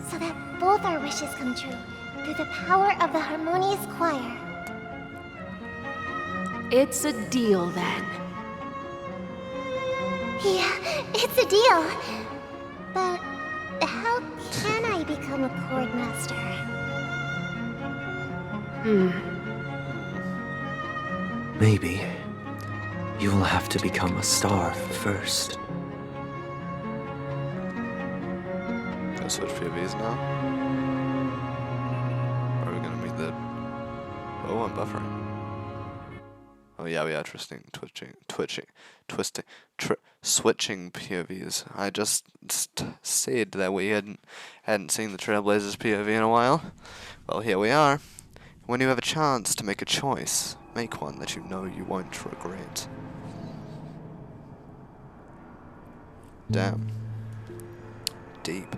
so that both our wishes come true through the power of the harmonious choir. It's a deal then. Yeah, it's a deal. But how can I become a chord master? Maybe you will have to become a star first. Gonna switch POVs now? Or are we gonna meet the... Oh, I'm buffering. Oh yeah, we are switching POVs. I just said that we hadn't seen the Trailblazers POV in a while. Well, here we are. When you have a chance to make a choice, make one that you know you won't regret. Damn. Deep.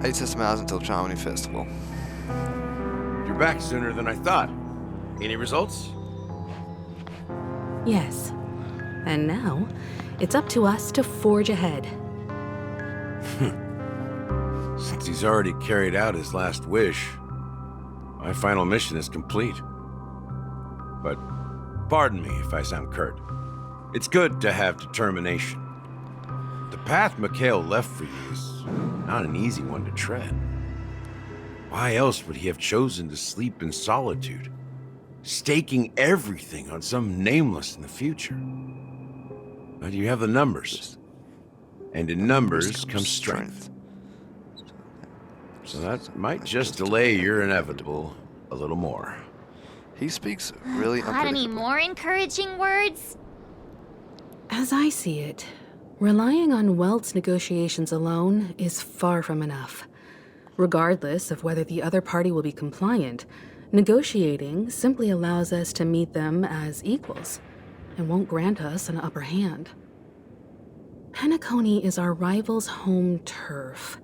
Eight system hours until Charmony Festival. You're back sooner than I thought. Any results? Yes. And now, it's up to us to forge ahead. Since he's already carried out his last wish, my final mission is complete. But pardon me if I sound curt. It's good to have determination. The path Mikhail left for you is not an easy one to tread. Why else would he have chosen to sleep in solitude, staking everything on some nameless in the future? But you have the numbers, and in numbers comes strength. So that might just delay your inevitable a little more. He speaks really Got any more encouraging words? As I see it, relying on Welt's negotiations alone is far from enough. Regardless of whether the other party will be compliant, negotiating simply allows us to meet them as equals and won't grant us an upper hand. Penacony is our rival's home turf,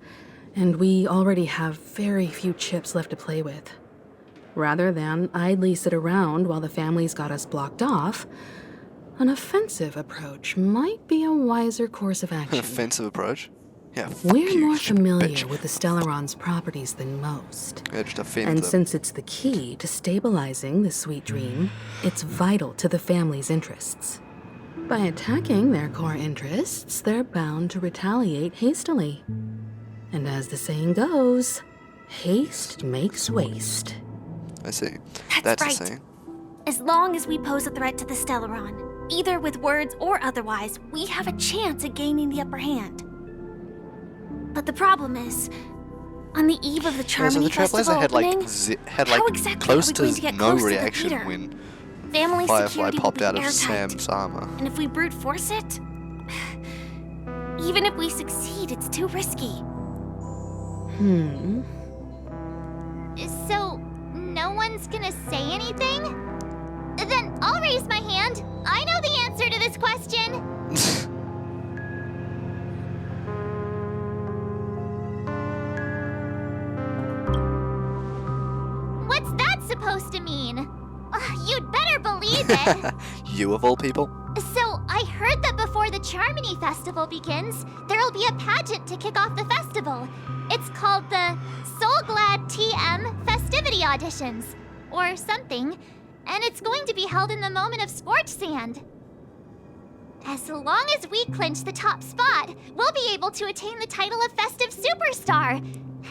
and we already have very few chips left to play with. Rather than idly sit around while the family's got us blocked off, an offensive approach might be a wiser course of action. An offensive approach? Yeah, We're you, more familiar bitch. with the Stellaron's properties than most. Yeah, just offend And them. since it's the key to stabilizing the sweet dream, it's vital to the family's interests. By attacking their core interests, they're bound to retaliate hastily. And as the saying goes, haste makes waste. I see. That's the right. saying. As long as we pose a threat to the Stellaron, either with words or otherwise, we have a chance at gaining the upper hand. But the problem is, on the eve of the Yeah, so Charmony the Festival Trailblazer had opening, like how exactly close are we going to to get no close reaction to the when leader? Family Firefly security will popped be out of airtight. Sam's armor. And if we brute force it, even if we succeed, it's too risky. So, no one's gonna say anything? Then I'll raise my hand. I know the answer to this question. What's that supposed to mean? You'd better believe it. You of all people? So, I heard that before the Charmony Festival begins, there'll be a pageant to kick off the festival. It's called the Soul Glad TM Festivity Auditions, or something, and it's going to be held in the moment of scorched sand. As long as we clinch the top spot, we'll be able to attain the title of Festive Superstar,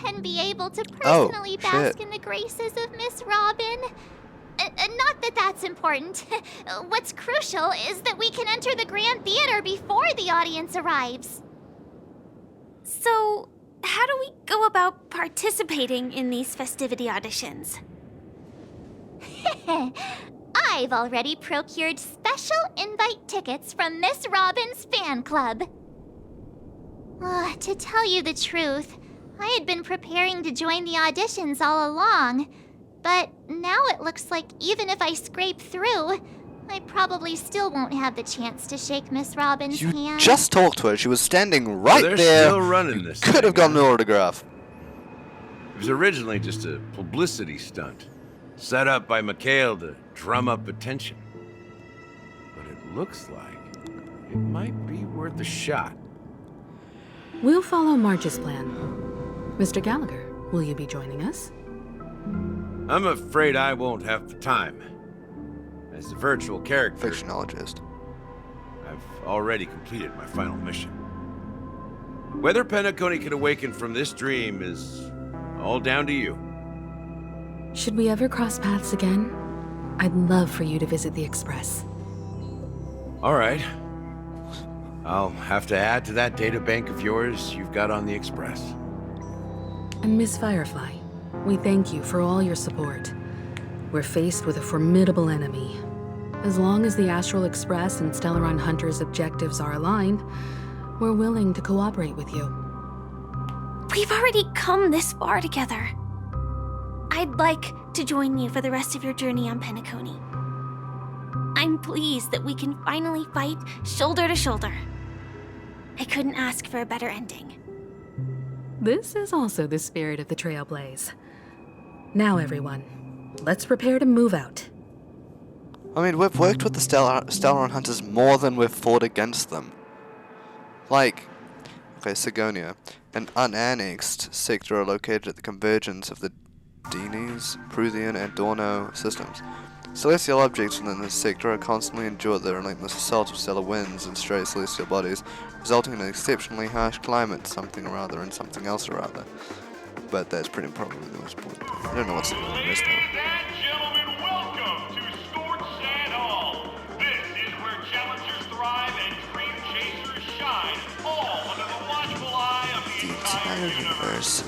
and be able to personally bask in the graces of Miss Robin. Not that that's important. What's crucial is that we can enter the Grand Theater before the audience arrives. So, how do we go about participating in these festivity auditions? I've already procured special invite tickets from Miss Robin's fan club. To tell you the truth, I had been preparing to join the auditions all along. But now it looks like even if I scrape through, I probably still won't have the chance to shake Miss Robin's hand. Just talked to her. She was standing right They're there. still running this Could have gotten an autograph. It was originally just a publicity stunt, set up by Mikhail to drum up attention. But it looks like it might be worth a shot. We'll follow March's plan. Mr. Gallagher, will you be joining us? I'm afraid I won't have the time. As a virtual character, fictionologist, I've already completed my final mission. Whether Penacony can awaken from this dream is all down to you. Should we ever cross paths again? I'd love for you to visit the Express. All right. I'll have to add to that data bank of yours you've got on the Express. And Miss Firefly, we thank you for all your support. We're faced with a formidable enemy. As long as the Astral Express and Stellaron Hunter's objectives are aligned, we're willing to cooperate with you. We've already come this far together. I'd like to join you for the rest of your journey on Penacony. I'm pleased that we can finally fight shoulder to shoulder. I couldn't ask for a better ending. This is also the spirit of the Trailblaze. Now, everyone, let's prepare to move out. I mean, we've worked with the Stellaron Hunters more than we've fought against them. Like, okay, Sigonia, an unannexed sector located at the convergence of the Dini's, Prusian, and Dorno systems. Celestial objects within this sector are constantly endured the relentless assault of stellar winds and stray celestial bodies, resulting in an exceptionally harsh climate, something or other, and something else or other. But that's pretty probably the most important thing. I don't know what's the rest of it. The entire universe.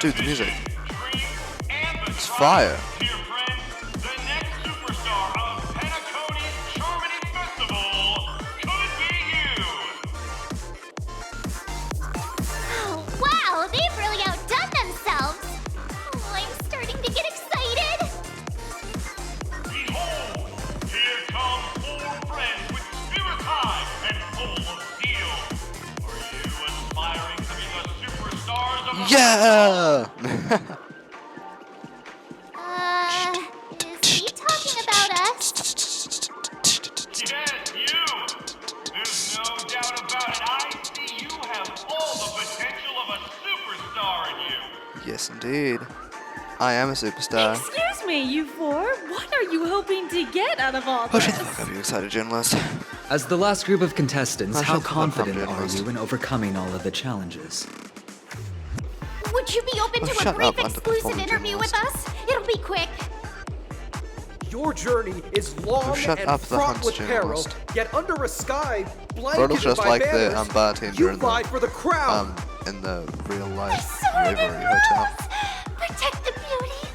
Dude, the music. It's fire. Oh, wow, they've really outdone themselves. Oh, I'm starting to get excited. Behold, here come 4 friends with spirits high and full of steel. Are you aspiring to be the superstars of the Yeah! Is he talking about us? Yes, you! There's no doubt about it. I see you have all the potential of a superstar in you. Yes, indeed. I am a superstar. Excuse me, you 4. What are you hoping to get out of all Oh, this? shut the fuck up, you excited journalist. As the last group of contestants, Oh, how shut the fuck up, confident are journalist. you in overcoming all of the challenges? Would you be open Oh, to a shut brief up, exclusive underperforming interview with journalist. us? It'll be quick. Your journey is long Oh, shut and up, the fraught Hunt's with peril, journalist. yet under a sky Bro blanketed looks just by like banners, the bartender you in vie for the crown. in the real life Sword Reverie and Hotel. Protect the beauty.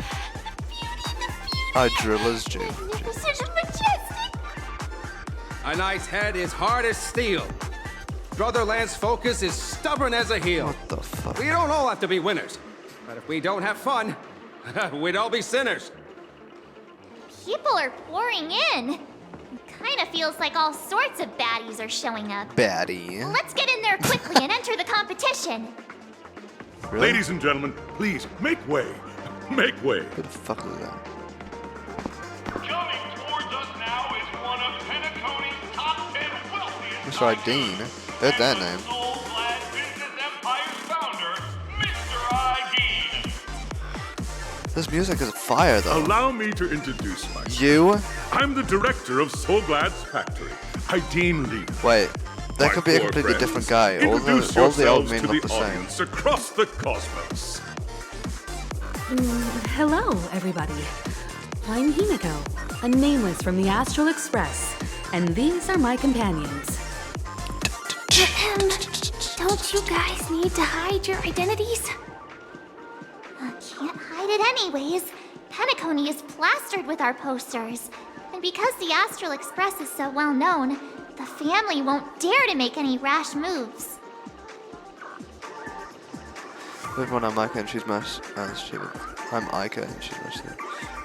Oh, Drillers Jew. Magnificent and majestic. A knight's head is hard as steel. Brother Lance's focus is stubborn as a heel. What the fuck? We don't all have to be winners. But if we don't have fun, we'd all be sinners. People are pouring in. It kind of feels like all sorts of baddies are showing up. Baddie. Let's get in there quickly and enter the competition. Really? Ladies and gentlemen, please make way. Make way. Who the fuck is that? Coming towards us now is one of Penacony's top 10 wealthiest Mr. Dean. Heard that name. soul-clad business empire's founder, Mr. Idean. This music is fire, though. Allow me to introduce myself. You? I'm the director of Soulglad's factory, Idean Lee. Wait, that My could be a 4 completely friends, different guy. All introduce the old yourselves men to look the the same. audience across the cosmos. Hello, everybody. I'm Himiko, a nameless from the Astral Express, and these are my companions. Don't you guys need to hide your identities? Can't hide it anyways. Penacony is plastered with our posters. And because the Astral Express is so well known, the family won't dare to make any rash moves. Everyone, I'm Micah and she's my stupid. I'm Ika and she's my stupid.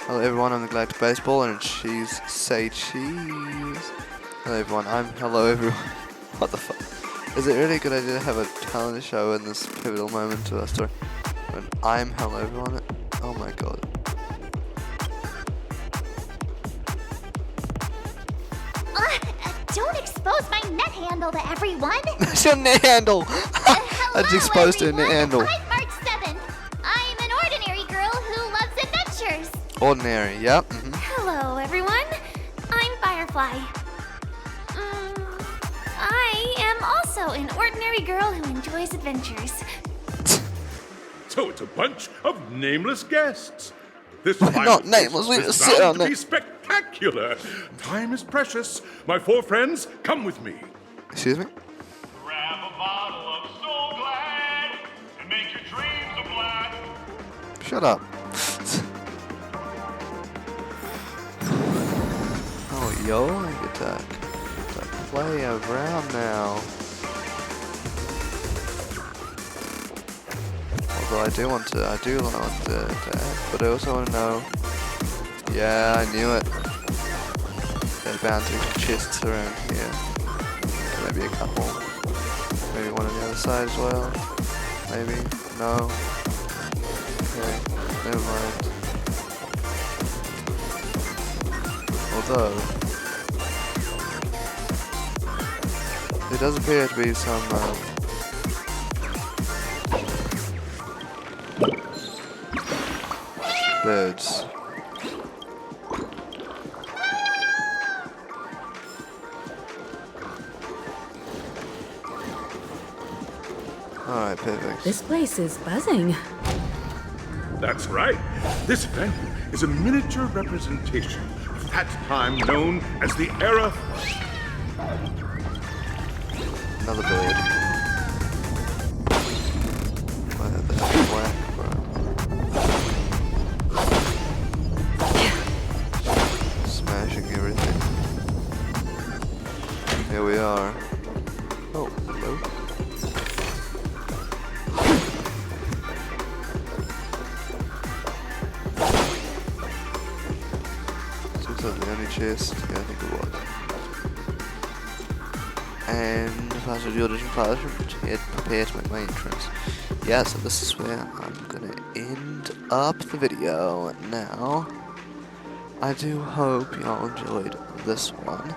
Hello everyone, I'm the Galactic Baseball and she's Say Cheese. Hello everyone, hello everyone. What the fuck? Is it really a good idea to have a talent show in this pivotal moment to our story? When I'm hello everyone? Oh my god. Don't expose my net handle to everyone. That's your net handle! I just exposed her net handle. I'm March 7th. I'm an ordinary girl who loves adventures. Ordinary, yep. Hello, everyone. I'm Firefly. I am also an ordinary girl who enjoys adventures. So it's a bunch of nameless guests. This We're final not nameless, we is just sit bound on to be it. spectacular. Time is precious. My 4 friends, come with me. Excuse me? Grab a bottle of Soul Glad and make your dreams a blast. Shut up. Oh, yo, I get to play around now. Although I do want to add, but I also want to know. Yeah, I knew it. There's bound to be chests around here. Maybe a couple. Maybe one on the other side as well. Maybe. No. Okay, never mind. Although, there does appear to be some birds. Alright, perfect. This place is buzzing. That's right. This venue is a miniature representation of that time known as the era. Another bird. Where the whack, bro. Smashing everything. Here we are. Oh, hello. So the only chest? Yeah, I think it was. And pass the audition class, prepare to make my entrance. Yeah, so this is where I'm gonna end up the video now. I do hope y'all enjoyed this one.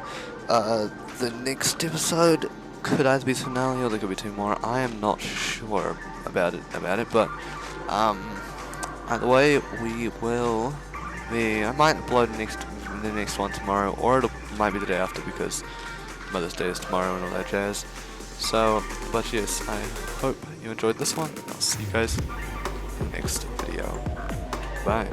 The next episode could either be the finale or there could be 2 more. I am not sure about it, but either way, we will be. I might upload the next one tomorrow, or it might be the day after because Mother's Day is tomorrow and all that jazz. So, but yes, I hope you enjoyed this one. I'll see you guys in the next video. Bye.